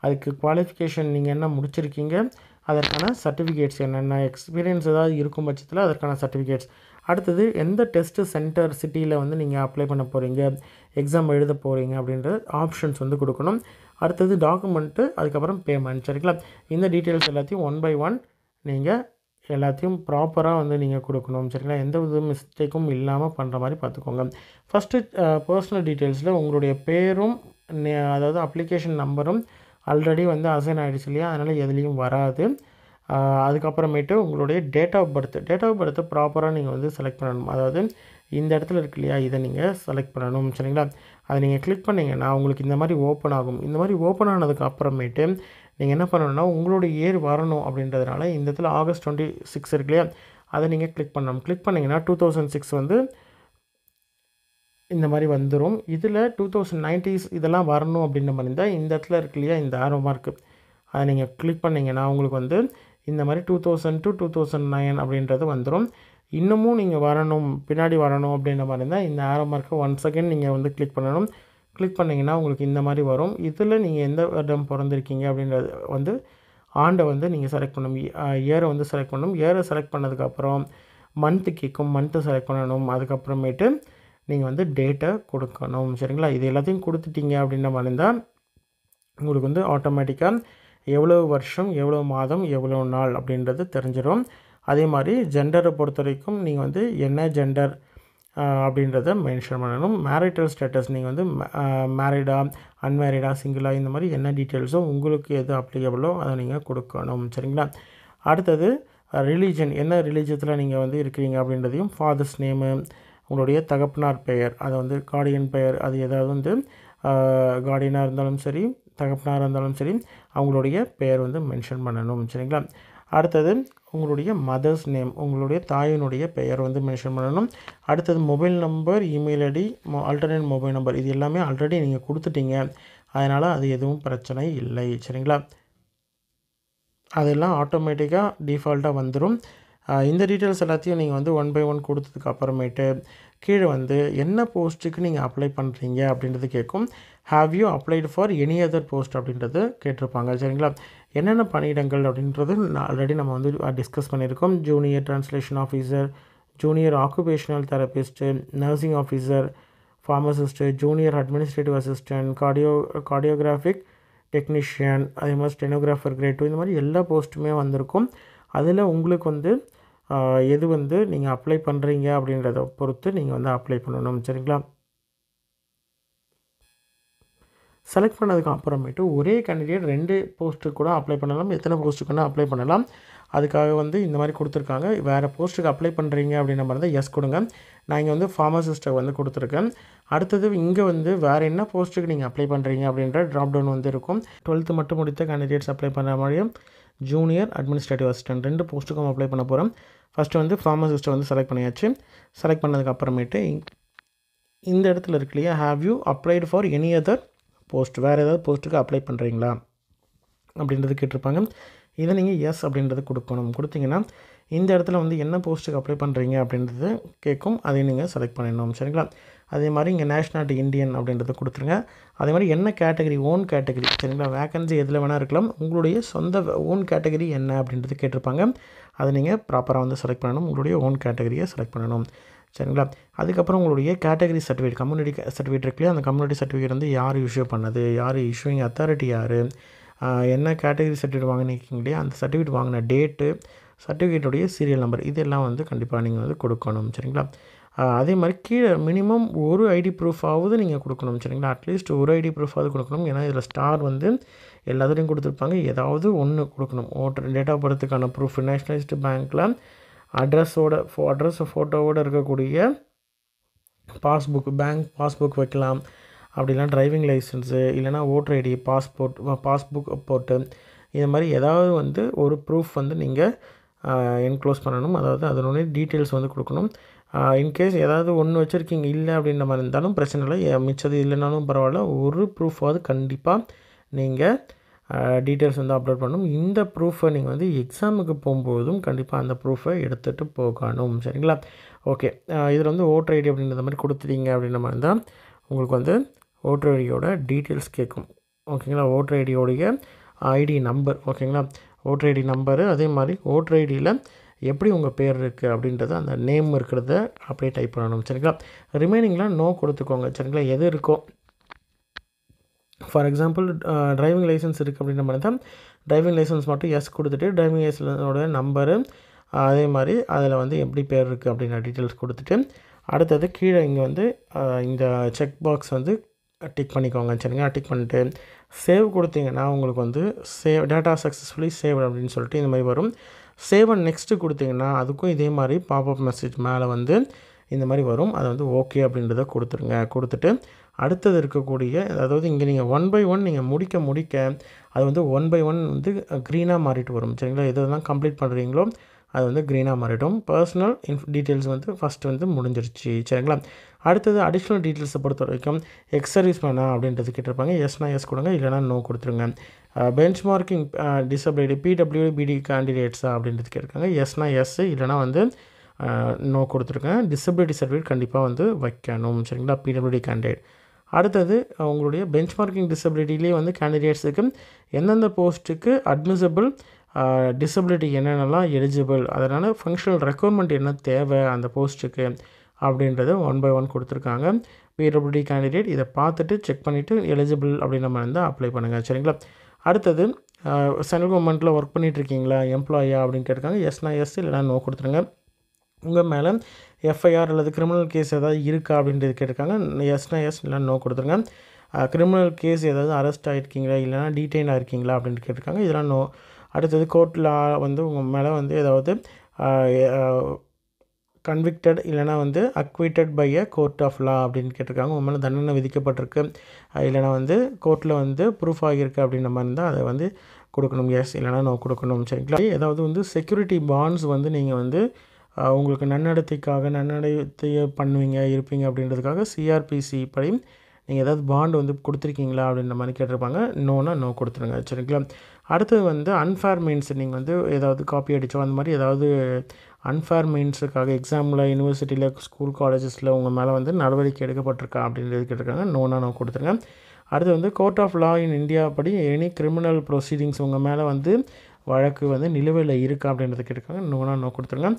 அதுக்கு குவாலிஃபிகேஷன் நீங்கள் என்ன முடிச்சிருக்கீங்க, அதற்கான சர்டிஃபிகேட்ஸ் என்னென்ன, எக்ஸ்பீரியன்ஸ் ஏதாவது இருக்கும் பட்சத்தில் அதற்கான சர்டிஃபிகேட்ஸ். அடுத்தது எந்த டெஸ்ட்டு சென்டர் சிட்டியில் வந்து நீங்கள் அப்ளை பண்ண போகிறீங்க, எக்ஸாம் எழுத போகிறீங்க அப்படின்ற ஆப்ஷன்ஸ் வந்து கொடுக்கணும். அடுத்தது டாக்குமெண்ட்டு, அதுக்கப்புறம் பேமெண்ட். சரிங்களா? இந்த டீட்டெயில்ஸ் எல்லாத்தையும் ஒன் பை ஒன் நீங்கள் எல்லாத்தையும் ப்ராப்பராக வந்து நீங்கள் கொடுக்கணும். சரிங்களா? எந்த வித மிஸ்டேக்கும் இல்லாமல் பண்ணுற மாதிரி பார்த்துக்கோங்க. ஃபஸ்ட்டு பர்சனல் டீட்டெயில்ஸில் உங்களுடைய பேரும் அதாவது அப்ளிகேஷன் நம்பரும் ஆல்ரெடி வந்து அசைன் ஆகிடுச்சு இல்லையா, அதனால் எதுலேயும் வராது. அதுக்கப்புறமேட்டு உங்களுடைய டேட் ஆஃப் பர்த்து ப்ராப்பராக நீங்கள் வந்து செலக்ட் பண்ணணும். அதாவது இந்த இடத்துல இருக்கு இல்லையா, இதை நீங்கள் செலக்ட் பண்ணணும். சரிங்களா? அதை நீங்கள் கிளிக் பண்ணிங்கன்னா உங்களுக்கு இந்த மாதிரி ஓப்பன் ஆகும். இந்த மாதிரி ஓப்பன் ஆனதுக்கு அப்புறமேட்டு நீங்கள் என்ன பண்ணணும்னா உங்களுடைய இயர் வரணும் அப்படின்றதுனால இந்த இடத்துல August 26 இருக்கு இல்லையா, அதை நீங்கள் கிளிக் பண்ணணும். கிளிக் பண்ணிங்கன்னா 2006 வந்து இந்த மாதிரி வந்துடும். இதில் 2090s இதெல்லாம் வரணும் அப்படின்ற மாதிரி இருந்தால் இந்த இடத்துல இருக்கு இல்லையா, இந்த ஆரோ மார்க்கு, அதை நீங்கள் கிளிக் பண்ணிங்கன்னா உங்களுக்கு வந்து இந்த மாதிரி 2000 to 2009 அப்படின்றது வந்துடும். இன்னமும் நீங்கள் பின்னாடி வரணும் அப்படின்ற மாதிரி இருந்தால் இந்த ஆரோ மார்க்கை ஒன்ஸ் அகெயின் நீங்கள் வந்து கிளிக் பண்ணணும். கிளிக் பண்ணிங்கன்னா உங்களுக்கு இந்த மாதிரி வரும். இதில் நீங்கள் எந்த வருடம் பிறந்திருக்கீங்க அப்படின்றது வந்து ஆண்டை வந்து நீங்கள் செலக்ட் பண்ணணும், இயரை வந்து செலக்ட் பண்ணணும். இயரை செலக்ட் பண்ணதுக்கப்புறம் மந்த்து கேட்கும், மந்த்து செலக்ட் பண்ணணும். அதுக்கப்புறமேட்டு நீங்கள் வந்து டேட்டை கொடுக்கணும். சரிங்களா? இது எல்லாத்தையும் கொடுத்துட்டீங்க அப்படின்ற மாதிரி இருந்தால் உங்களுக்கு வந்து ஆட்டோமேட்டிக்காக எவ்வளோ வருஷம், எவ்வளோ மாதம், எவ்வளோ நாள் அப்படின்றது தெரிஞ்சிடும். அதே மாதிரி ஜெண்டரை பொறுத்த வரைக்கும் நீங்கள் வந்து என்ன ஜெண்டர் அப்படின்றத மென்ஷன் பண்ணணும். மேரிட்டல் ஸ்டேட்டஸ், நீங்கள் வந்து மேரிடா, அன்மேரிடா, சிங்கிளா, இந்த மாதிரி என்ன டீட்டெயில்ஸோ உங்களுக்கு எது அப்ளிகபிளோ அதை நீங்கள் கொடுக்கணும். சரிங்களா? அடுத்தது ரிலீஜன், என்ன ரிலீஜியத்தில் நீங்கள் வந்து இருக்கிறீங்க அப்படின்றதையும், ஃபாதர்ஸ் நேமு, உங்களுடைய தகப்பனார் பெயர், அதை வந்து கார்டியன் பெயர், அது ஏதாவது வந்து கார்டியனாக இருந்தாலும் சரி, தகப்பனாக இருந்தாலும் சரி, அவங்களுடைய பெயர் வந்து மென்ஷன் பண்ணணும். சரிங்களா? அடுத்தது உங்களுடைய மதர்ஸ் நேம், உங்களுடைய தாயினுடைய பெயர் வந்து மென்ஷன் பண்ணணும். அடுத்தது mobile number, email ID, alternate mobile number, இது எல்லாமே ஆல்ரெடி நீங்கள் கொடுத்துட்டீங்க, அதனால் அது எதுவும் பிரச்சனை இல்லை. சரிங்களா? அதெல்லாம் ஆட்டோமேட்டிக்காக டிஃபால்ட்டாக வந்துடும். இந்த டீட்டெயில்ஸ் எல்லாத்தையும் நீங்கள் வந்து 1 பை 1 கொடுத்ததுக்கு அப்புறமேட்டு கீழே வந்து என்ன போஸ்ட்டுக்கு நீங்கள் அப்ளை பண்ணுறீங்க அப்படின்றது கேட்கும். Have you applied for any other post அப்படின்றது கேட்டிருப்பாங்க. சரிங்களா? என்னென்ன பணியிடங்கள் அப்படின்றது ஆல்ரெடி நம்ம வந்து டிஸ்கஸ் பண்ணியிருக்கோம். Junior translation officer, junior occupational therapist, nursing officer, pharmacist, junior administrative assistant, cardiographic technician, அதே மாதிரி ஸ்டெனோகிராஃபர் கிரேட் 2, இந்த மாதிரி எல்லா போஸ்ட்டுமே வந்திருக்கும். அதில் உங்களுக்கு வந்து எது வந்து நீங்கள் அப்ளை பண்ணுறீங்க அப்படின்றத பொறுத்து நீங்கள் வந்து அப்ளை பண்ணணும். சரிங்களா? செலக்ட் பண்ணதுக்கு அப்புறமேட்டு ஒரே கேண்டிடேட் 2 போஸ்ட்டுக்கு கூட அப்ளை பண்ணலாம், எத்தனை போஸ்ட்டுக்கு வேணால் அப்ளை பண்ணலாம். அதுக்காக வந்து இந்த மாதிரி கொடுத்துருக்காங்க. வேறு போஸ்ட்டுக்கு அப்ளை பண்ணுறீங்க அப்படின்ற மாதிரி தான் எஸ் கொடுங்க. நான் இங்கே வந்து ஃபார்மசிஸ்ட்டை வந்து கொடுத்துருக்கேன். அடுத்தது இங்கே வந்து வேறு என்ன போஸ்ட்டுக்கு நீங்கள் அப்ளை பண்ணுறீங்க அப்படின்ற ட்ராப் டவுன் வந்து இருக்கும். 12th மட்டும் முடித்த கேண்டிடேட்ஸ் அப்ளை பண்ணுற மாதிரியும் ஜூனியர் அட்மினிஸ்ட்ரேட்டிவ் அசிஸ்டன்ட் 2 போஸ்ட்டுக்கும் அப்ளை பண்ண போகிறோம். ஃபஸ்ட்டு வந்து ஃபார்மசிஸ்ட்டை வந்து செலக்ட் பண்ணியாச்சு. செலக்ட் பண்ணதுக்கு அப்புறமேட்டு இந்த இடத்துல இருக்கு இல்லையா, have you applied for any other post, வேறு ஏதாவது போஸ்ட்டுக்கு அப்ளை பண்ணுறீங்களா அப்படின்றது கேட்டிருப்பாங்க. இதை நீங்கள் எஸ் அப்படின்றது கொடுக்கணும். கொடுத்தீங்கன்னா இந்த இடத்துல வந்து என்ன போஸ்ட்டுக்கு அப்ளை பண்ணுறீங்க அப்படின்றது கேட்கும். அதை நீங்கள் செலக்ட் பண்ணிடணும். சரிங்களா? அதே மாதிரி இங்கே நேஷ்னாலிட்டி இந்தியன் அப்படின்றத கொடுத்துருங்க. அதே மாதிரி என்ன கேட்டகரி, ஓன் கேட்டகரி. சரிங்களா? வேக்கன்சி எதில் வேணால் இருக்கலாம். உங்களுடைய சொந்த ஓன் கேட்டகரி என்ன அப்படின்றது கேட்டிருப்பாங்க. அதை நீங்கள் ப்ராப்பராக வந்து செலக்ட் பண்ணணும். உங்களுடைய ஓன் கேட்டகரியை செலக்ட் பண்ணணும். சரிங்களா? அதுக்கப்புறம் உங்களுடைய கேட்டகரி சர்டிஃபிகேட், கம்யூனிட்டி சர்டிஃபிகேட் இருக்குல்லையா, அந்த கம்யூனிட்டி சர்டிஃபிகேட் வந்து யார் இஷ்யூ பண்ணது, யார் இஷ்யூயிங் அத்தாரிட்டி யார், என்ன கேட்டகரி சர்டிஃபிகேட் வாங்கினீங்க இல்லையா, அந்த சர்டிஃபிகேட் வாங்கின டேட்டு, சர்டிஃபிகேட்டுடைய சீரியல் நம்பர், இதெல்லாம் வந்து கண்டிப்பாக நீங்கள் வந்து கொடுக்கணும். சரிங்களா? அதே மாதிரி கீழே மினிமம் ஒரு ஐடி ப்ரூஃபாவது நீங்கள் கொடுக்கணும். சரிங்களா? அட்லீஸ்ட் ஒரு ஐடி ப்ரூஃபாவது கொடுக்கணும். ஏன்னா இதில் ஸ்டார் வந்து எல்லாத்துலேயும் கொடுத்துருப்பாங்க. ஏதாவது ஒன்று கொடுக்கணும். ஓட்டர் டேட் ஆஃப் பர்த்துக்கான ப்ரூஃப், நேஷ்னலைஸ்டு பேங்க்கில் அட்ரஸ் ஃபோட்டோவோடு இருக்கக்கூடிய பாஸ்புக், பேங்க் பாஸ்புக் வைக்கலாம். அப்படிலாம் டிரைவிங் லைசன்ஸு, இல்லைனா ஓட்டர் ஐடி, பாஸ்புக் போட்டு இது மாதிரி ஏதாவது வந்து ஒரு ப்ரூஃப் வந்து நீங்கள் என்க்ளோஸ் பண்ணணும். அதாவது அதனுடைய டீட்டெயில்ஸ் வந்து கொடுக்கணும். இன்கேஸ் ஏதாவது ஒன்று வச்சுருக்கீங்க இல்லை அப்படின்ற மாதிரி இருந்தாலும் பிரச்சனை இல்லை, மிச்சது இல்லைனாலும் பரவாயில்ல, ஒரு ப்ரூஃபாவது கண்டிப்பாக நீங்கள் டீட்டெயில்ஸ் வந்து அப்லோட் பண்ணணும். இந்த ப்ரூஃபை நீங்கள் வந்து எக்ஸாமுக்கு போகும்போதும் கண்டிப்பாக அந்த ப்ரூஃபை எடுத்துகிட்டு போகணும். சரிங்களா? ஓகே. இதில் வந்து ஓட்டர் ஐடி அப்படின்ற மாதிரி கொடுத்துட்டீங்க அப்படின்ற மாதிரி தான் உங்களுக்கு வந்து ஓட்டர் ஐடியோட டீட்டெயில்ஸ் கேட்கும். ஓகேங்களா? ஓட்டர் ஐடியோடைய ஐடி நம்பர். ஓகேங்களா? ஓட்டர் ஐடி நம்பரு, அதே மாதிரி ஓட்டர் ஐடியில் எப்படி உங்கள் பேர் இருக்குது அப்படின்றத, அந்த நேம் இருக்கிறத அப்படியே டைப் பண்ணணும். சரிங்களா? ரிமைனிங்லாம் நோ கொடுத்துக்கோங்க. சரிங்களா? எது இருக்கோ, ஃபார் எக்ஸாம்பிள் டிரைவிங் லைசன்ஸ் இருக்குது அப்படின்ற மாதிரி தான் டிரைவிங் லைசன்ஸ் மட்டும் எஸ் கொடுத்துட்டு டிரைவிங் லைசன்ஸோட நம்பரு, அதே மாதிரி அதில் வந்து எப்படி பேர் இருக்குது அப்படின்ற டீட்டெயில்ஸ் கொடுத்துட்டு அடுத்தது கீழே இங்கே வந்து இந்த செக் பாக்ஸ் வந்து டிக் பண்ணிக்கோங்க. சரிங்களா? டிக் பண்ணிட்டு சேவ் கொடுத்தீங்கன்னா உங்களுக்கு வந்து டேட்டா சக்ஸஸ்ஃபுல்லி சேவ் அப்படின்னு சொல்லிட்டு இந்த மாதிரி வரும். சேவ் அண்ட் நெக்ஸ்ட்டு கொடுத்தீங்கன்னா அதுக்கும் இதே மாதிரி பாப்அப் மெசேஜ் மேலே வந்து இந்த மாதிரி வரும். அதை வந்து ஓகே அப்படின்றத கொடுத்துருங்க. கொடுத்துட்டு அடுத்தது இருக்கக்கூடிய, அதாவது இங்கே நீங்கள் 1 பை 1 நீங்கள் முடிக்க அது வந்து 1 பை 1 வந்து க்ரீனாக மாறிட்டு வரும். சரிங்களா? எதெல்லாம் கம்ப்ளீட் பண்ணுறீங்களோ அது வந்து க்ரீனாக மாறிடும். பர்சனல் டீட்டெயில்ஸ் வந்து ஃபஸ்ட்டு வந்து முடிஞ்சிருச்சு. சரிங்களா? அடுத்தது அடிஷ்னல் டீட்டெயில்ஸை பொறுத்த வரைக்கும் எக்ஸ் சர்வீஸ் மேனா அப்படின்றது கேட்டிருப்பாங்க. எஸ்னா எஸ் கொடுங்க, இல்லைனா நோ கொடுத்துருங்க. பெஞ்ச் மார்க்கிங் டிசபிலிட்டி பிடபிள்யூபிடி கேண்டிடேட்ஸா அப்படின்றது கேட்டிருக்காங்க. எஸ்னா எஸ், இல்லைனா வந்து நோ கொடுத்துருக்கேன். டிசபிலிட்டி சர்டிஃபிகேட் கண்டிப்பாக வந்து வைக்கணும். சரிங்களா? PWD candidate. அடுத்தது உங்களுடைய பெஞ்ச் மார்க்கிங் டிசபிலிட்டிலே வந்து கேண்டிடேட்ஸுக்கு எந்தெந்த போஸ்ட்டுக்கு அட்மிசபிள், டிசபிலிட்டி என்னென்னலாம் எலிஜிபிள், அதனால் ஃபங்க்ஷனல் ரெக்குவயர்மெண்ட் என்ன தேவை அந்த போஸ்ட்டுக்கு அப்படின்றத 1 பை 1 கொடுத்துருக்காங்க. பிடபிள்யூடி கேண்டிடேட் இதை பார்த்துட்டு செக் பண்ணிவிட்டு எலிஜிபிள் அப்படின்ற மாதிரி இருந்தால் அப்ளை பண்ணுங்கள். சரிங்களா? அடுத்தது சென்ட்ரல் கவர்மெண்ட்டில் ஒர்க் பண்ணிகிட்ருக்கீங்களா, எம்ப்ளாயா அப்படின்னு கேட்டிருக்காங்க. எஸ்னா எஸ், இல்லைனா நோ கொடுத்துருங்க. உங்கள் மேலே எஃப்ஐஆர் அல்லது கிரிமினல் கேஸ் ஏதாவது இருக்கா அப்படின்றது கேட்டிருக்காங்க. எஸ்னா எஸ், இல்லைனா நோ கொடுத்துருங்க. கிரிமினல் கேஸ் ஏதாவது அரெஸ்ட் ஆகிருக்கீங்களா, இல்லைனா டீடைன் ஆகிருக்கீங்களா அப்படின்ட்டு கேட்டிருக்காங்க. இதெல்லாம் நோ. அடுத்தது கோர்ட்டில் வந்து உங்கள் மேலே வந்து ஏதாவது கன்விக்டட் இல்லைனா வந்து acquitted by a court of law அப்படின்னு கேட்டிருக்காங்க. உங்கள் மேலே தண்டனை விதிக்கப்பட்டிருக்கு, இல்லைனா வந்து கோர்ட்டில் வந்து ப்ரூஃப் ஆகியிருக்கு அப்படின்ற மாதிரி இருந்தால் அதை வந்து கொடுக்கணும். எஸ், இல்லைனா நோ கொடுக்கணும். சரிங்களா? ஏதாவது வந்து செக்யூரிட்டி பாண்ட்ஸ் வந்து நீங்கள் வந்து உங்களுக்கு நன்னடத்தையை இருப்பீங்க அப்படின்றதுக்காக சிஆர்பிசி படி நீங்கள் ஏதாவது பாண்டு வந்து கொடுத்துருக்கீங்களா அப்படின்ற மாதிரி கேட்டிருப்பாங்க. நோனா நோ கொடுத்துருங்க. சரிங்களா? அடுத்தது வந்து அன்ஃபேர் மீன்ஸ் நீங்கள் வந்து ஏதாவது காப்பி அடித்தோ அந்த மாதிரி ஏதாவது அன்ஃபேர் மீன்ஸுக்காக எக்ஸாமில் யூனிவர்சிட்டியில் ஸ்கூல் காலேஜஸில் உங்கள் மேலே வந்து நடவடிக்கை எடுக்கப்பட்டிருக்கா அப்படின்றது கேட்டிருக்காங்க. நோனா நோ கொடுத்துருங்க. அடுத்து வந்து court of law in India படி எனி கிரிமினல் ப்ரொசீடிங்ஸ் உங்கள் மேலே வந்து வழக்கு வந்து நிலுவையில் இருக்கா அப்படின்றது கேட்டிருக்காங்க. நோனா நோ கொடுத்துருங்க.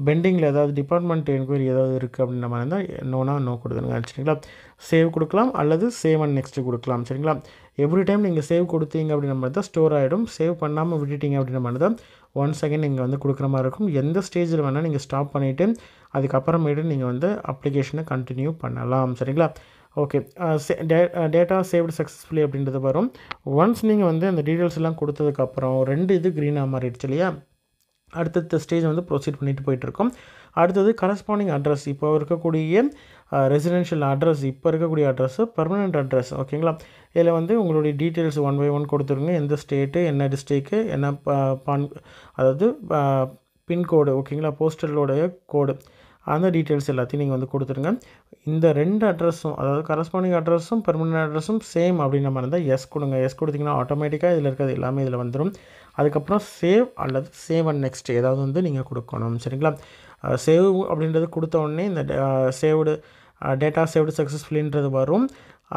பெண்டிங்கில் ஏதாவது டிபார்ட்மெண்ட் என்கொயரி ஏதாவது இருக்குது அப்படின்ற மாதிரி இருந்தால் நோனா நோ கொடுத்துருங்க. சரிங்களா? சேவ் கொடுக்கலாம் அல்லது சேவ் அண்ட் நெக்ஸ்ட்டு கொடுக்கலாம். சரிங்களா? எவ்ரி டைம் நீங்கள் சேவ் கொடுத்தீங்க அப்படின்ற மாதிரி தான் ஸ்டோர் ஆகிடும். சேவ் பண்ணாமல் விட்டுட்டீங்க அப்படின்ற மாதிரி தான் 1 செகண்ட் நீங்கள் வந்து கொடுக்குற மாதிரி இருக்கும். எந்த ஸ்டேஜில் வேணால் நீங்கள் ஸ்டாப் பண்ணிவிட்டு அதுக்கப்புறமேட்டு நீங்கள் வந்து அப்ளிகேஷனை கண்டினியூ பண்ணலாம். சரிங்களா? ஓகே. டேட்டா சேவ்டு சக்ஸஸ்ஃபுல்லி அப்படின்றது வரும். ஒன்ஸ் நீங்கள் வந்து அந்த டீட்டெயில்ஸ் எல்லாம் கொடுத்ததுக்கப்புறம் 2 இது க்ரீனாக மாறிடுச்சு இல்லையா? அடுத்த ஸ்டேஜ் வந்து ப்ரொசீட் பண்ணிட்டு போயிட்டுருக்கோம். அடுத்தது கரஸ்பாண்டிங் அட்ரஸ். இப்போ இருக்கக்கூடிய ரெசிடென்ஷியல் அட்ரஸ், இப்போ இருக்கக்கூடிய அட்ரஸ்ஸு பெர்மனெண்ட் அட்ரஸ். ஓகேங்களா? இதில் வந்து உங்களுடைய டீட்டெயில்ஸ் 1 பை 1 கொடுத்துருங்க. எந்த ஸ்டேட்டு, என்ன டிஸ்ட்ரிக்கு, என்ன அதாவது பின்கோடு, ஓகேங்களா? போஸ்டலோடைய கோடு, அந்த டீட்டெயில்ஸ் எல்லாத்தையும் நீங்கள் வந்து கொடுத்துருங்க. இந்த 2 அட்ரஸும், அதாவது கரஸ்பாண்டிங் அட்ரஸும் பெர்மனெண்ட் அட்ரஸும் சேம் அப்படின்ற மாதிரி இருந்தால் எஸ் கொடுங்க. எஸ் கொடுத்திங்கன்னா ஆட்டோமேட்டிக்காக இதில் இருக்கிறது எல்லாமே இதில் வந்துடும். அதுக்கப்புறம் சேவ் அல்லது சேவ் அண்ட் நெக்ஸ்ட் ஏதாவது வந்து நீங்கள் கொடுக்கணும். சரிங்களா? சேவ் அப்படின்றது கொடுத்த உடனே இந்த சேவ்டு டேட்டா சேவ்டு சக்ஸஸ்ஃபுல்லின்றது வரும்.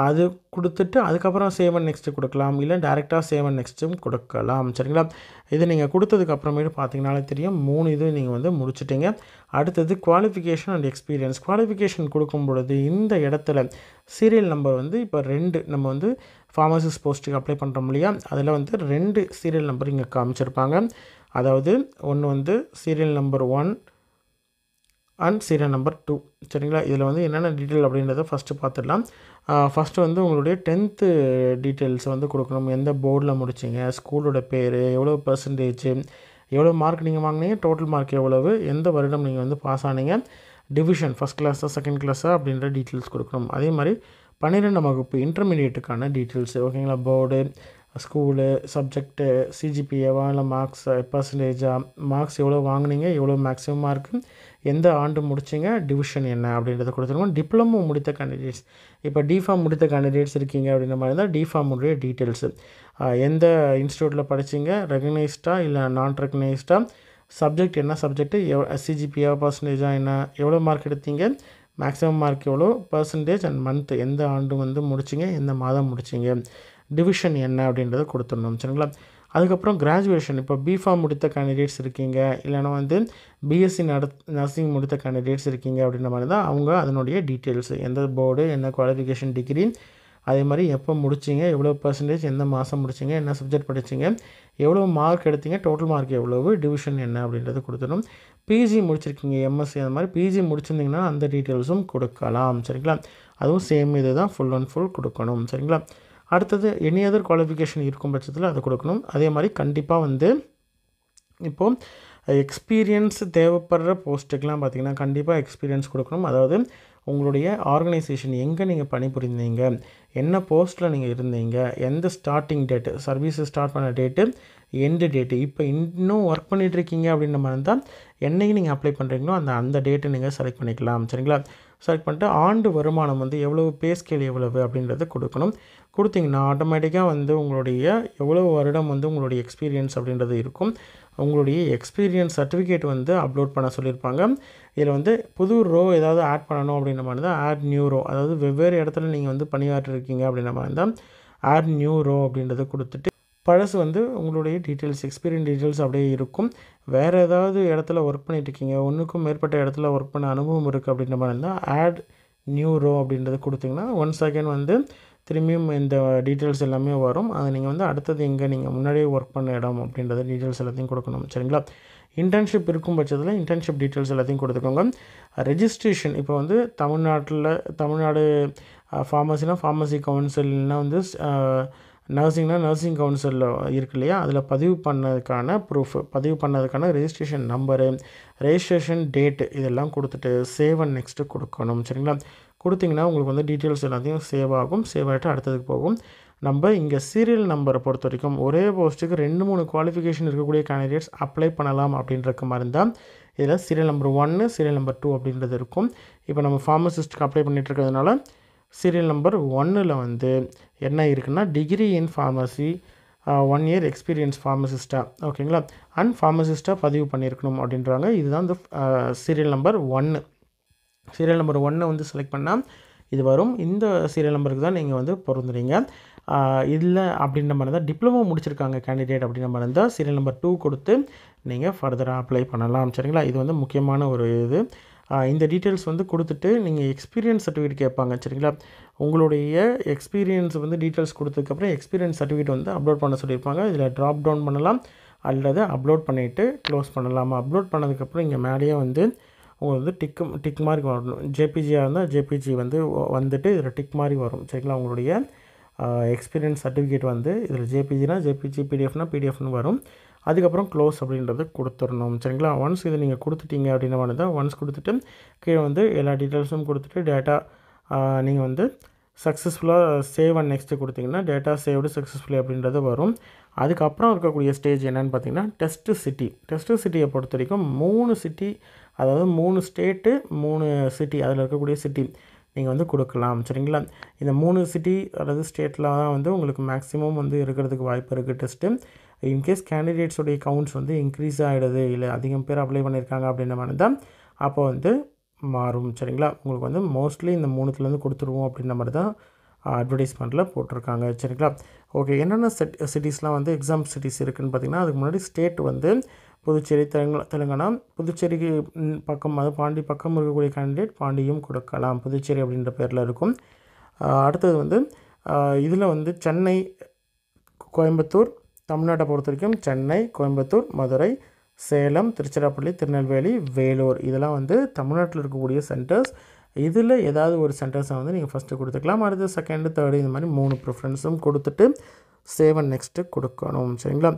அது கொடுத்துட்டு அதுக்கப்புறம் சேவ் அண்ட் நெக்ஸ்ட்டு கொடுக்கலாம், இல்லை டேரெக்டாக சேவ் அண்ட் நெக்ஸ்ட்டும் கொடுக்கலாம். சரிங்களா? இது நீங்கள் கொடுத்ததுக்கு அப்புறமேட்டு பார்த்தீங்கனாலே தெரியும் 3 இது நீங்கள் வந்து முடிச்சிட்டிங்க. அடுத்தது குவாலிஃபிகேஷன் அண்ட் எக்ஸ்பீரியன்ஸ். குவாலிஃபிகேஷன் கொடுக்கும் பொழுது இந்த இடத்துல சீரியல் நம்பர் வந்து இப்போ 2 நம்ம வந்து ஃபார்மசிஸ்ட் போஸ்ட்டுக்கு அப்ளை பண்ணுறோம் இல்லையா? அதில் வந்து 2 சீரியல் நம்பர் இங்கே காமிச்சிருப்பாங்க. அதாவது ஒன்று வந்து serial number 1 and serial number 2. சரிங்களா? இதில் வந்து என்னென்ன டீட்டெயில் அப்படின்றத ஃபஸ்ட்டு பார்த்துடலாம். ஃபஸ்ட்டு வந்து உங்களுடைய 10th டீட்டெயில்ஸ் வந்து கொடுக்கணும். எந்த போர்டில் முடிச்சிங்க, ஸ்கூலோட பேர், எவ்வளோ பர்சன்டேஜ், எவ்வளோ மார்க் நீங்கள் வாங்கினீங்க, டோட்டல் மார்க் எவ்வளவு, எந்த வருடம் நீங்கள் வந்து பாஸ் ஆனீங்க, டிவிஷன் ஃபஸ்ட் கிளாஸா செகண்ட் கிளாஸா அப்படின்ற டீட்டெயில்ஸ் கொடுக்கணும். அதே மாதிரி 12ஆம் வகுப்பு இன்டர்மீடியேட்டுக்கான டீட்டெயில்ஸ், ஓகேங்களா? போர்டு, ஸ்கூலு, சப்ஜெக்ட்டு, சிஜிபிஏவா இல்லை மார்க்ஸ் பர்சன்டேஜா, மார்க்ஸ் எவ்வளோ வாங்கினீங்க, எவ்வளோ மேக்ஸிமம் மார்க்கு, எந்த ஆண்டு முடிச்சிங்க, டிவிஷன் என்ன அப்படின்றத கொடுத்துருக்கோம். டிப்ளமோ முடித்த கேண்டிடேட்ஸ், இப்போ டிஃபார்ம் முடித்த கேண்டிடேட்ஸ் இருக்கீங்க அப்படின்ற மாதிரி தான் டிஃபார்முடைய டீட்டெயில்ஸு, எந்த இன்ஸ்டியூட்டில் படிச்சிங்க, ரெகனைஸ்டாக இல்லை நான் ரெகனைஸ்டாக, சப்ஜெக்ட் என்ன சப்ஜெக்ட்டு, சிஜிபிஏ பர்சன்டேஜா என்ன, எவ்வளோ மார்க் எடுத்தீங்க, மேக்ஸிமம் மார்க் எவ்வளோ, பர்சன்டேஜ் அண்ட் மந்த், எந்த ஆண்டு வந்து முடிச்சிங்க, எந்த மாதம் முடிச்சிங்க, டிவிஷன் என்ன அப்படின்றத கொடுத்துடணும். சரிங்களா? அதுக்கப்புறம் கிராஜுவேஷன், இப்போ பிஃபார்ம் முடித்த கேண்டிடேட்ஸ் இருக்கீங்க, இல்லைனா வந்து பிஎஸ்சி நர்சிங் முடித்த கேண்டிடேட்ஸ் இருக்கீங்க அப்படின்ற மாதிரி தான் அவங்க அதனுடைய டீட்டெயில்ஸு, எந்த போர்டு, என்ன குவாலிஃபிகேஷன் டிகிரி, அதே மாதிரி எப்போ முடிச்சிங்க, எவ்வளோ பர்சன்டேஜ், எந்த மாதம் முடிச்சிங்க, என்ன சப்ஜெக்ட் படிச்சிங்க, எவ்வளோ மார்க் எடுத்தீங்க, டோட்டல் மார்க் எவ்வளவு, டிவிஷன் என்ன அப்படின்றது கொடுத்துடணும். பிஜி முடிச்சிருக்கீங்க, எம்எஸ்சி அந்த மாதிரி பிஜி முடிச்சிருந்தீங்கன்னா அந்த டீட்டெயில்ஸும் கொடுக்கலாம். சரிங்களா? அதுவும் சேம் இது தான் ஃபுல் அண்ட் ஃபுல் கொடுக்கணும். சரிங்களா? அடுத்தது எனி அதர் குவாலிஃபிகேஷன் இருக்கும் பட்சத்தில் அதை கொடுக்கணும். அதே மாதிரி கண்டிப்பாக வந்து இப்போது எக்ஸ்பீரியன்ஸ் தேவைப்படுற போஸ்ட்டுக்கெலாம் பார்த்திங்கன்னா கண்டிப்பாக எக்ஸ்பீரியன்ஸ் கொடுக்கணும். அதாவது உங்களுடைய ஆர்கனைசேஷன் எங்கே நீங்கள் பணிபுரிந்தீங்க, என்ன போஸ்ட்டில் நீங்கள் இருந்தீங்க, எந்த ஸ்டார்டிங் டேட்டு, சர்வீஸு ஸ்டார்ட் பண்ண டேட்டு, எண்டு டேட்டு, இப்போ இன்னும் ஒர்க் பண்ணிகிட்ருக்கீங்க அப்படின்ற மாதிரி இருந்தால் என்றைக்கு நீங்கள் அப்ளை பண்ணுறீங்களோ அந்த டேட்டை நீங்கள் செலக்ட் பண்ணிக்கலாம். சரிங்களா? செலக்ட் பண்ணிட்டு ஆண்டு வருமானம் வந்து எவ்வளோ, பே ஸ்கேல் எவ்வளவு அப்படின்றத கொடுக்கணும். கொடுத்தீங்கன்னா ஆட்டோமேட்டிக்காக வந்து உங்களுடைய எவ்வளோ வருடம் வந்து உங்களுடைய எக்ஸ்பீரியன்ஸ் அப்படின்றது இருக்கும். உங்களுடைய எக்ஸ்பீரியன்ஸ் சர்டிஃபிகேட் வந்து அப்லோட் பண்ண சொல்லியிருப்பாங்க. இதில் வந்து புது ரோ ஏதாவது ஆட் பண்ணணும் அப்படின்ற மாதிரி தான் ஆட் நியூ ரோ, அதாவது வெவ்வேறு இடத்துல நீங்கள் வந்து பணியாற்றிருக்கீங்க அப்படின்ற மாதிரி தான் ஆட் நியூ ரோ அப்படின்றத கொடுத்துட்டு பழசு வந்து உங்களுடைய டீட்டெயில்ஸ், எக்ஸ்பீரியன்ஸ் டீட்டெயில்ஸ் அப்படியே இருக்கும். வேறு ஏதாவது இடத்துல ஒர்க் பண்ணிட்டுருக்கீங்க, ஒன்றுக்கும் மேற்பட்ட இடத்துல ஒர்க் பண்ண அனுபவம் இருக்குது அப்படின்ற மாதிரி இருந்தால் ஆட் நியூ ரோ அப்படின்றத கொடுத்திங்கன்னா 1 செகண்ட் வந்து திரும்பியும் இந்த டீட்டெயில்ஸ் எல்லாமே வரும். அதை நீங்கள் வந்து அடுத்தது எங்கே நீங்கள் முன்னாடியே ஒர்க் பண்ண இடம் அப்படின்றத டீட்டெயில்ஸ் எல்லாத்தையும் கொடுக்கணும். சரிங்களா? இன்டர்ன்ஷிப் இருக்கும் பட்சத்தில் இன்டர்ன்ஷிப் டீட்டெயில்ஸ் எல்லாத்தையும் கொடுத்துக்கோங்க. ரெஜிஸ்ட்ரேஷன், இப்போ வந்து தமிழ்நாடு ஃபார்மசினா ஃபார்மசி கவுன்சில்னால் வந்து நர்சிங்னா நர்சிங் கவுன்சிலில் இருக்கு இல்லையா, அதில் பதிவு பண்ணதுக்கான ப்ரூஃப், பதிவு பண்ணதுக்கான ரெஜிஸ்ட்ரேஷன் நம்பரு, ரெஜிஸ்ட்ரேஷன் டேட்டு இதெல்லாம் கொடுத்துட்டு சேவ் அண்ட் நெக்ஸ்ட்டு கொடுக்கணும். சரிங்களா? கொடுத்திங்கன்னா உங்களுக்கு வந்து டீட்டெயில்ஸ் எல்லாத்தையும் சேவ் ஆகும். சேவ் ஆகிட்டு அடுத்ததுக்கு போகும். நம்ம இங்கே சீரியல் நம்பரை பொறுத்த வரைக்கும் ஒரே போஸ்ட்டுக்கு 2-3 குவாலிஃபிகேஷன் இருக்கக்கூடிய கேண்டிடேட்ஸ் அப்ளை பண்ணலாம் அப்படின்ற மாதிரி இருந்தால் இதில் சீரியல் நம்பர் 1, சீரியல் நம்பர் 2 அப்படின்றது இருக்கும். இப்போ நம்ம ஃபார்மசிஸ்ட்டுக்கு அப்ளை பண்ணிகிட்டு இருக்கிறதுனால சீரியல் நம்பர் 1ல் வந்து என்ன இருக்குன்னா degree in pharmacy 1 year experience ஃபார்மசிஸ்ட்டாக ஓகேங்களா அண்ட் ஃபார்மசிஸ்ட்டாக பதிவு பண்ணியிருக்கணும் அப்படின்றாங்க. இதுதான் வந்து சீரியல் நம்பர் 1. சீரியல் நம்பர் 1 வந்து செலக்ட் பண்ணால் இது வரும். இந்த சீரியல் நம்பருக்கு தான் நீங்கள் வந்து பொருந்துறீங்க. இல்லை அப்படின்ற மாதிரி தான் டிப்ளமோ முடிச்சிருக்காங்க கேண்டிடேட் அப்படின்ற மாதிரி இருந்தால் சீரியல் நம்பர் 2 கொடுத்து நீங்கள் ஃபர்தராக அப்ளை பண்ணலாம். சரிங்களா, இது வந்து முக்கியமான ஒரு இது. இந்த டீட்டெயில்ஸ் வந்து கொடுத்துட்டு நீங்கள் எக்ஸ்பீரியன்ஸ் சர்டிஃபிகேட் கேட்பாங்க. சரிங்களா, உங்களுடைய எக்ஸ்பீரியன்ஸ் வந்து டீட்டெயில்ஸ் கொடுத்ததுக்கப்புறம் எக்ஸ்பீரியன்ஸ் சர்டிஃபிகேட் வந்து அப்லோட் பண்ண சொல்லியிருப்பாங்க. இதில் ட்ராப் டவுன் பண்ணலாம் அல்லது அப்லோட் பண்ணிவிட்டு க்ளோஸ் பண்ணலாம். அப்லோட் பண்ணதுக்கப்புறம் இங்கே மேலேயே வந்து உங்களுக்கு வந்து டிக் மார்க் வரணும். ஜேபிஜியாக இருந்தால் ஜேபிஜி வந்து வந்துட்டு இதில் டிக் மாதிரி வரும். சரிங்களா, உங்களுடைய எக்ஸ்பீரியன்ஸ் சர்டிஃபிகேட் வந்து இதில் ஜேபிஜினா ஜேபிஜி, பிடிஎஃப்னா பிடிஎஃப்னு வரும். அதுக்கப்புறம் க்ளோஸ் அப்படின்றது கொடுத்துடணும். சரிங்களா, ஒன்ஸ் இதை நீங்கள் கொடுத்துட்டீங்க அப்படின்ற மாதிரி தான் ஒன்ஸ் கொடுத்துட்டு கீழே வந்து எல்லா டீட்டெயில்ஸும் கொடுத்துட்டு டேட்டா நீங்கள் வந்து சக்ஸஸ்ஃபுல்லாக சேவ் அண்ட் நெக்ஸ்ட்டு கொடுத்தீங்கன்னா டேட்டா சேவ்டு சக்ஸஸ்ஃபுல்லி அப்படின்றது வரும். அதுக்கப்புறம் இருக்கக்கூடிய ஸ்டேஜ் என்னென்னு பார்த்தீங்கன்னா டெஸ்ட்டு சிட்டியை பொறுத்த வரைக்கும் 3 சிட்டி, அதாவது 3 ஸ்டேட்டு 3 சிட்டி, அதில் இருக்கக்கூடிய சிட்டி நீங்கள் வந்து கொடுக்கலாம். சரிங்களா, இந்த 3 சிட்டி அல்லது ஸ்டேட்டில் தான் வந்து உங்களுக்கு மேக்ஸிமம் வந்து இருக்கிறதுக்கு வாய்ப்பு இருக்குது டெஸ்ட்டு. இன்கேஸ் கேண்டிடேட்ஸோடைய கவுண்ட்ஸ் வந்து இன்க்ரீஸ் ஆகிடுது, இல்லை அதிகம் பேர் அப்ளை பண்ணியிருக்காங்க அப்படின்ற மாதிரி தான் அப்போ வந்து மாறும். சரிங்களா, உங்களுக்கு வந்து மோஸ்ட்லி இந்த 3த்துலேருந்து கொடுத்துருவோம் அப்படின்ற மாதிரி தான் அட்வர்டைஸ்மெண்ட்டில் போட்டிருக்காங்க. சரிங்களா, ஓகே. என்னென்ன சிட்டிஸ்லாம் வந்து எக்ஸாம் சிட்டிஸ் இருக்குதுன்னு பார்த்திங்கன்னா, அதுக்கு முன்னாடி ஸ்டேட் வந்து புதுச்சேரி, தெலுங்கானா. புதுச்சேரிக்கு பக்கம், அது பாண்டி பக்கம் இருக்கக்கூடிய கேண்டிடேட் பாண்டியும் கொடுக்கலாம், புதுச்சேரி அப்படின்ற பேரில் இருக்கும். அடுத்தது வந்து இதில் வந்து சென்னை, கோயம்புத்தூர், தமிழ்நாட்டை பொறுத்த வரைக்கும் சென்னை, கோயம்புத்தூர், மதுரை, சேலம், திருச்சிராப்பள்ளி, திருநெல்வேலி, வேலூர், இதெல்லாம் வந்து தமிழ்நாட்டில் இருக்கக்கூடிய சென்டர்ஸ். இதில் ஏதாவது ஒரு சென்டர்ஸை வந்து நீங்கள் ஃபஸ்ட்டு கொடுத்துக்கலாம். அடுத்து செகண்டு, தேர்டு, இந்த மாதிரி 3 ப்ரிஃபரன்ஸும் கொடுத்துட்டு சேவ் அண்ட் நெக்ஸ்ட்டு கொடுக்கணும். சரிங்களா,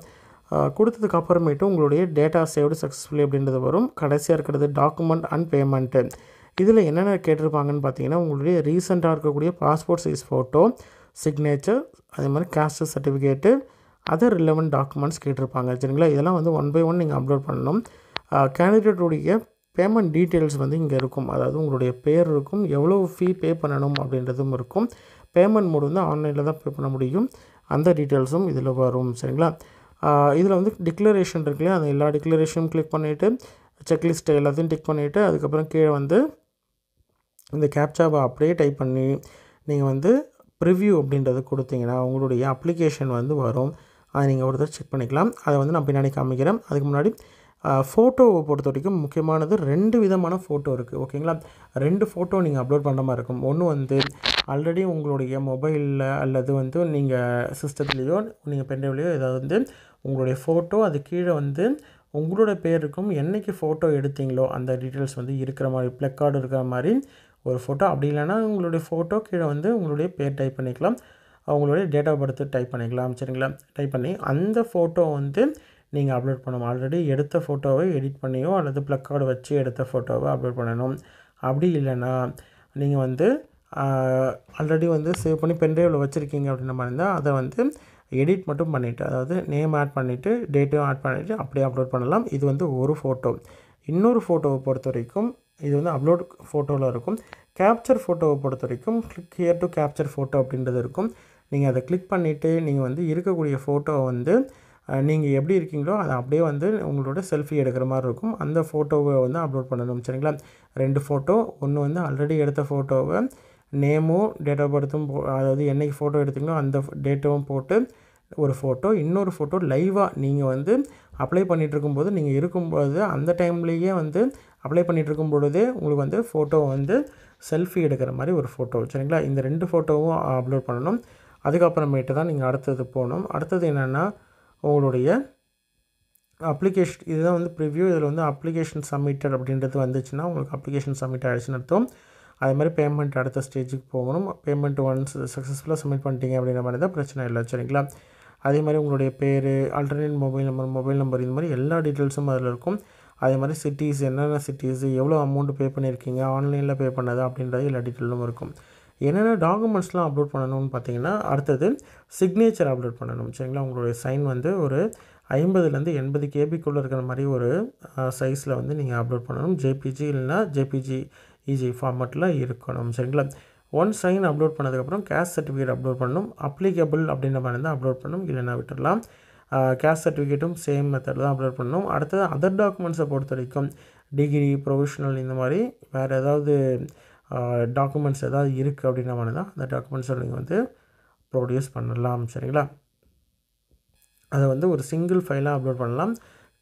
கொடுத்ததுக்கு அப்புறமேட்டு உங்களுடைய டேட்டா சேவ்டு சக்ஸஸ்ஃபுல்லி அப்படின்றது வரும். கடைசியாக இருக்கிறது டாக்குமெண்ட் அண்ட் பேமெண்ட்டு. இதில் என்னென்ன கேட்டிருப்பாங்கன்னு பார்த்தீங்கன்னா, உங்களுடைய ரீசெண்டாக இருக்கக்கூடிய பாஸ்போர்ட் சைஸ் ஃபோட்டோ, சிக்னேச்சர், அதே மாதிரி caste certificate, other relevant documents கேட்டிருப்பாங்க. சரிங்களா, இதெல்லாம் வந்து 1 by 1 நீங்கள் அப்லோட் பண்ணணும். கேண்டிடேட்டுடைய பேமெண்ட் டீட்டெயில்ஸ் வந்து இங்கே இருக்கும். அதாவது உங்களுடைய பேர் இருக்கும், எவ்வளோ ஃபீ பே பண்ணணும் அப்படின்றதும் இருக்கும். பேமெண்ட் மோடு வந்து ஆன்லைனில் தான் பே பண்ண முடியும். அந்த டீட்டெயில்ஸும் இதில் வரும். சரிங்களா, இதில் வந்து டிக்ளரேஷன் இருக்கு இல்லையா, அந்த எல்லா டிக்ளரேஷனும் கிளிக் பண்ணிவிட்டு செக்லிஸ்ட்டை எல்லாத்தையும் டிக் பண்ணிவிட்டு அதுக்கப்புறம் கீழே வந்து இந்த கேப்சாவை அப்படியே டைப் பண்ணி நீங்கள் வந்து ப்ரிவ்யூ அப்படின்றது கொடுத்தீங்கன்னா உங்களுடைய அப்ளிகேஷன் வந்து வரும். அதை நீங்கள் ஒரு தடவை செக் பண்ணிக்கலாம். அதை வந்து நான் பின்னாடி காமிக்கிறேன். அதுக்கு முன்னாடி ஃபோட்டோவை பொறுத்த வரைக்கும் முக்கியமானது 2 விதமான ஃபோட்டோ இருக்குது. ஓகேங்களா, 2 ஃபோட்டோ நீங்கள் அப்லோட் பண்ணுற மாதிரி இருக்கும். ஒன்று வந்து ஆல்ரெடி உங்களுடைய மொபைலில் அல்லது வந்து நீங்கள் சிஸ்டத்துலேயோ நீங்கள் பென்ட்ரைவ்லேயோ ஏதாவது வந்து உங்களுடைய ஃபோட்டோ, அது கீழே வந்து உங்களோட பேர் இருக்கும், என்றைக்கு ஃபோட்டோ எடுத்தீங்களோ அந்த டீட்டெயில்ஸ் வந்து இருக்கிற மாதிரி ப்ளக்கார்டு இருக்கிற மாதிரி ஒரு ஃபோட்டோ. அப்படி இல்லைனா உங்களுடைய ஃபோட்டோ கீழே வந்து உங்களுடைய பேர் டைப் பண்ணிக்கலாம், அவங்களுடைய டேட் ஆஃப் பர்த்து டைப் பண்ணிக்கலாம். சரிங்களா, டைப் பண்ணி அந்த ஃபோட்டோ வந்து நீங்கள் அப்லோட் பண்ணணும். ஆல்ரெடி எடுத்த ஃபோட்டோவை எடிட் பண்ணியோ அல்லது ப்ளக்கார்டு வச்சு எடுத்த ஃபோட்டோவை அப்லோட் பண்ணணும். அப்படி இல்லைன்னா நீங்கள் வந்து ஆல்ரெடி வந்து சேவ் பண்ணி பென்ட்ரைவில் வச்சுருக்கீங்க அப்படின்ற மாதிரி இருந்தால் அதை வந்து எடிட் மட்டும் பண்ணிவிட்டு, அதாவது நேம் ஆட் பண்ணிவிட்டு டேட்டும் ஆட் பண்ணிவிட்டு அப்படியே அப்லோட் பண்ணலாம். இது வந்து ஒரு ஃபோட்டோ. இன்னொரு ஃபோட்டோவை பொறுத்த வரைக்கும் இது வந்து அப்லோட் ஃபோட்டோவில் இருக்கும். கேப்சர் ஃபோட்டோவை பொறுத்த வரைக்கும் click here to capture photo அப்படின்றது இருக்கும். நீங்கள் அதை கிளிக் பண்ணிவிட்டு நீங்கள் வந்து இருக்கக்கூடிய ஃபோட்டோவை வந்து நீங்கள் எப்படி இருக்கீங்களோ அதை அப்படியே வந்து உங்களோட செல்ஃபி எடுக்கிற மாதிரி இருக்கும். அந்த ஃபோட்டோவை வந்து அப்லோட் பண்ணணும். சரிங்களா, 2 ஃபோட்டோ. ஒன்று வந்து ஆல்ரெடி எடுத்த ஃபோட்டோவை நேமும் டேட் ஆஃப் பர்த்தும் அதாவது என்றைக்கு ஃபோட்டோ எடுத்தீங்களோ அந்த டேட்டும் போட்டு ஒரு ஃபோட்டோ. இன்னொரு ஃபோட்டோ லைவாக நீங்கள் வந்து அப்ளை பண்ணிகிட்ருக்கும்போது நீங்கள் இருக்கும்போது அந்த டைம்லேயே வந்து அப்ளை பண்ணிகிட்ருக்கும் பொழுதே உங்களுக்கு வந்து ஃபோட்டோ வந்து செல்ஃபி எடுக்கிற மாதிரி ஒரு ஃபோட்டோ. சரிங்களா, இந்த 2 ஃபோட்டோவும் அப்லோட் பண்ணணும். அதுக்கப்புறமேட்டு தான் நீங்கள் அடுத்தது போகணும். அடுத்தது என்னென்னா உங்களுடைய அப்ளிகேஷன். இதுதான் வந்து ப்ரிவ்யூ. இதில் வந்து அப்ளிகேஷன் சப்மிட்டட் அப்படின்றது வந்துச்சுன்னா உங்களுக்கு அப்ளிகேஷன் சப்மிட் ஆகிடுச்சுன்னு அர்த்தம். அதே மாதிரி பேமெண்ட் அடுத்த ஸ்டேஜுக்கு போகணும். பேமெண்ட் ஒன்ஸ் சக்ஸஸ்ஃபுல்லாக சப்மிட் பண்ணிட்டீங்க அப்படின்ற மாதிரி தான் பிரச்சனை இல்லை. சரிங்களா, அதே மாதிரி உங்களுடைய பேர், ஆல்டர்னேட் மொபைல் நம்பர் இந்த மாதிரி எல்லா டீட்டெயில்ஸும் அதில் இருக்கும். அதே மாதிரி சிட்டிஸ், என்னென்ன சிட்டிஸ், எவ்வளோ அமௌண்ட் பே பண்ணியிருக்கீங்க, ஆன்லைனில் பே பண்ணது அப்படின்றது எல்லா டீட்டெயிலும் இருக்கும். என்னென்ன டாக்குமெண்ட்ஸ்லாம் அப்லோட் பண்ணணும்னு பார்த்தீங்கன்னா, அடுத்தது சிக்னேச்சர் அப்லோட் பண்ணணும். சரிங்களா, உங்களுடைய சைன் வந்து ஒரு 50லேருந்து 80 கேபிக்குள்ளே இருக்கிற மாதிரி ஒரு சைஸில் வந்து நீங்கள் அப்லோட் பண்ணணும். ஜேபிஜி இல்லைனா ஜேபிஜி இஜி ஃபார்மேட்டில் இருக்கணும். சரிங்களா, ஒன்ஸ் சைன் அப்லோட் பண்ணதுக்கப்புறம் கேஸ்ட் சர்டிஃபிகேட் அப்லோட் பண்ணணும். அப்ளிகபிள் அப்படின்ற மாதிரி இருந்தால் அப்லோட் பண்ணணும், இல்லைன்னா விட்டுடலாம். கேஸ்ட் சர்டிஃபிகேட்டும் சேம் மெத்தட் தான் அப்லோட் பண்ணணும். அடுத்தது அதர் டாக்குமெண்ட்ஸை பொறுத்த வரைக்கும் டிகிரி, ப்ரொவிஷனல் இந்த மாதிரி வேறு ஏதாவது டாக்குமெண்ட்ஸ் ஏதாவது இருக்குது அப்படின்ற மாதிரி தான் அந்த டாக்குமெண்ட்ஸை நீங்கள் வந்து ப்ரொடியூஸ் பண்ணலாம். சரிங்களா? அதை வந்து ஒரு சிங்கிள் ஃபைலாக அப்லோட் பண்ணலாம்.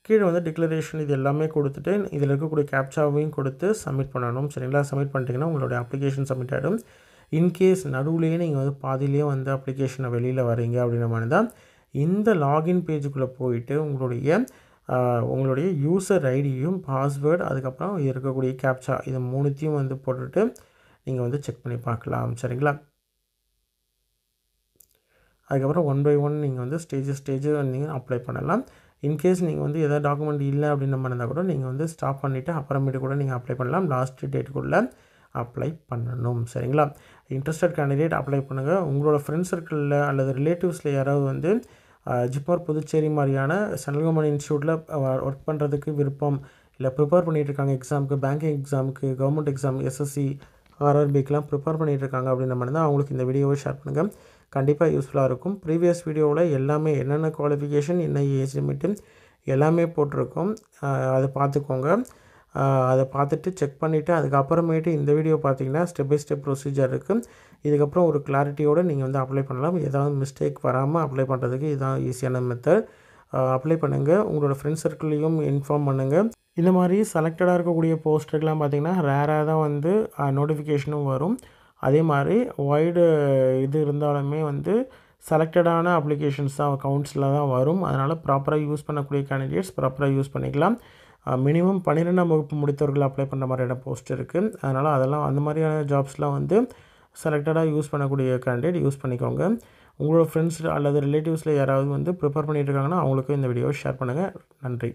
கீழே வந்து டிக்ளரேஷன் இது எல்லாமே கொடுத்துட்டு இதில் இருக்கக்கூடிய கேப்சாவையும் கொடுத்து சப்மிட் பண்ணணும். சரிங்களா? சப்மிட் பண்ணிட்டீங்கன்னா உங்களுடைய அப்ளிகேஷன் சப்மிட் ஆகிடும். இன்கேஸ் நடுவுலேயே நீங்கள் வந்து பாதியிலேயே வந்து அப்ளிகேஷனை வெளியில் வரீங்க அப்படின்ற மாதிரி தான் இந்த லாகின் பேஜுக்குள்ளே போயிட்டு உங்களுடைய யூசர் ஐடியும் பாஸ்வேர்டு அதுக்கப்புறம் இருக்கக்கூடிய கேப்சா இது 3த்தையும் வந்து போட்டுட்டு நீங்கள் வந்து செக் பண்ணி பார்க்கலாம். சரிங்களா? அதுக்கப்புறம் 1 by 1 நீங்கள் வந்து ஸ்டேஜ் நீங்கள் அப்ளை பண்ணலாம். இன்கேஸ் நீங்கள் வந்து எதாவது டாக்குமெண்ட் இல்லை அப்படின்ற மாதிரி இருந்தால் கூட நீங்கள் வந்து ஸ்டாப் பண்ணிவிட்டு அப்புறமேட்டு கூட நீங்கள் அப்ளை பண்ணலாம். லாஸ்ட் டேட்டுக்குள்ளே அப்ளை பண்ணணும். சரிங்களா? இன்ட்ரெஸ்டட் கேண்டிடேட் அப்ளை பண்ணுங்கள். உங்களோட ஃப்ரெண்ட்ஸ் சர்க்கிளில் அல்லது ரிலேட்டிவ்ஸில் யாராவது வந்து ஜிப்மர் புதுச்சேரி மாதிரியான சென்ட்ரல் கவர்மெண்ட் இன்ஸ்டியூட்டில் ஒர்க் பண்ணுறதுக்கு விருப்பம் இல்லை ப்ரிப்பேர் பண்ணிகிட்ருக்காங்க எக்ஸாமுக்கு, பேங்கிங் எக்ஸாமுக்கு, கவர்மெண்ட் எக்ஸாம், எஸ்எஸ்சி, ஆர்ஆர்பிக்கெலாம் ப்ரிப்பேர் பண்ணிகிட்ருக்காங்க அப்படின்ற மாதிரி தான் அவங்களுக்கு இந்த வீடியோவை ஷேர் பண்ணுங்கள். கண்டிப்பாக யூஸ்ஃபுல்லாக இருக்கும். ப்ரீவியஸ் வீடியோவில் எல்லாமே என்னென்ன குவாலிஃபிகேஷன், என்ன ஏஜ் லிமிட்டு எல்லாமே போட்டிருக்கோம். அதை பார்த்துக்கோங்க. அதை பார்த்துட்டு செக் பண்ணிவிட்டு அதுக்கப்புறமேட்டு இந்த வீடியோ பார்த்தீங்கன்னா ஸ்டெப் பை ஸ்டெப் ப்ரொசீஜர் இருக்குது. இதுக்கப்புறம் ஒரு கிளாரிட்டியோடு நீங்கள் வந்து அப்ளை பண்ணலாம். ஏதாவது மிஸ்டேக் வராமல் அப்ளை பண்ணுறதுக்கு இதுதான் ஈஸியான மெத்தட். அப்ளை பண்ணுங்கள். உங்களோட ஃப்ரெண்ட்ஸ் சர்க்கிளையும் இன்ஃபார்ம் பண்ணுங்கள். இந்த மாதிரி செலக்டடாக இருக்கக்கூடிய போஸ்ட்டுக்கெலாம் பார்த்திங்கன்னா ரேராக தான் வந்து நோட்டிஃபிகேஷனும் வரும். அதே மாதிரி வைடு இது இருந்தாலுமே வந்து செலக்டடான அப்ளிகேஷன்ஸ் தான் கவுண்ட்ஸில் தான் வரும். அதனால் ப்ராப்பராக யூஸ் பண்ணக்கூடிய கேண்டிடேட்ஸ் ப்ராப்பராக யூஸ் பண்ணிக்கலாம். மினிமம் 12ஆம் வகுப்பு முடித்தவர்கள் அப்ளை பண்ணுற மாதிரியான போஸ்ட் இருக்குது. அதனால் அதெல்லாம் அந்த மாதிரியான ஜாப்ஸ்லாம் வந்து செலக்டடாக யூஸ் பண்ணக்கூடிய கேண்டிடேட் யூஸ் பண்ணிக்கோங்க. உங்களோட ஃப்ரெண்ட்ஸ் அல்லது ரிலேட்டிவ்ஸில் யாராவது வந்து ப்ரிப்பேர் பண்ணிகிட்டு இருக்காங்கன்னா அவங்களுக்கும் இந்த வீடியோவை ஷேர் பண்ணுங்கள். நன்றி.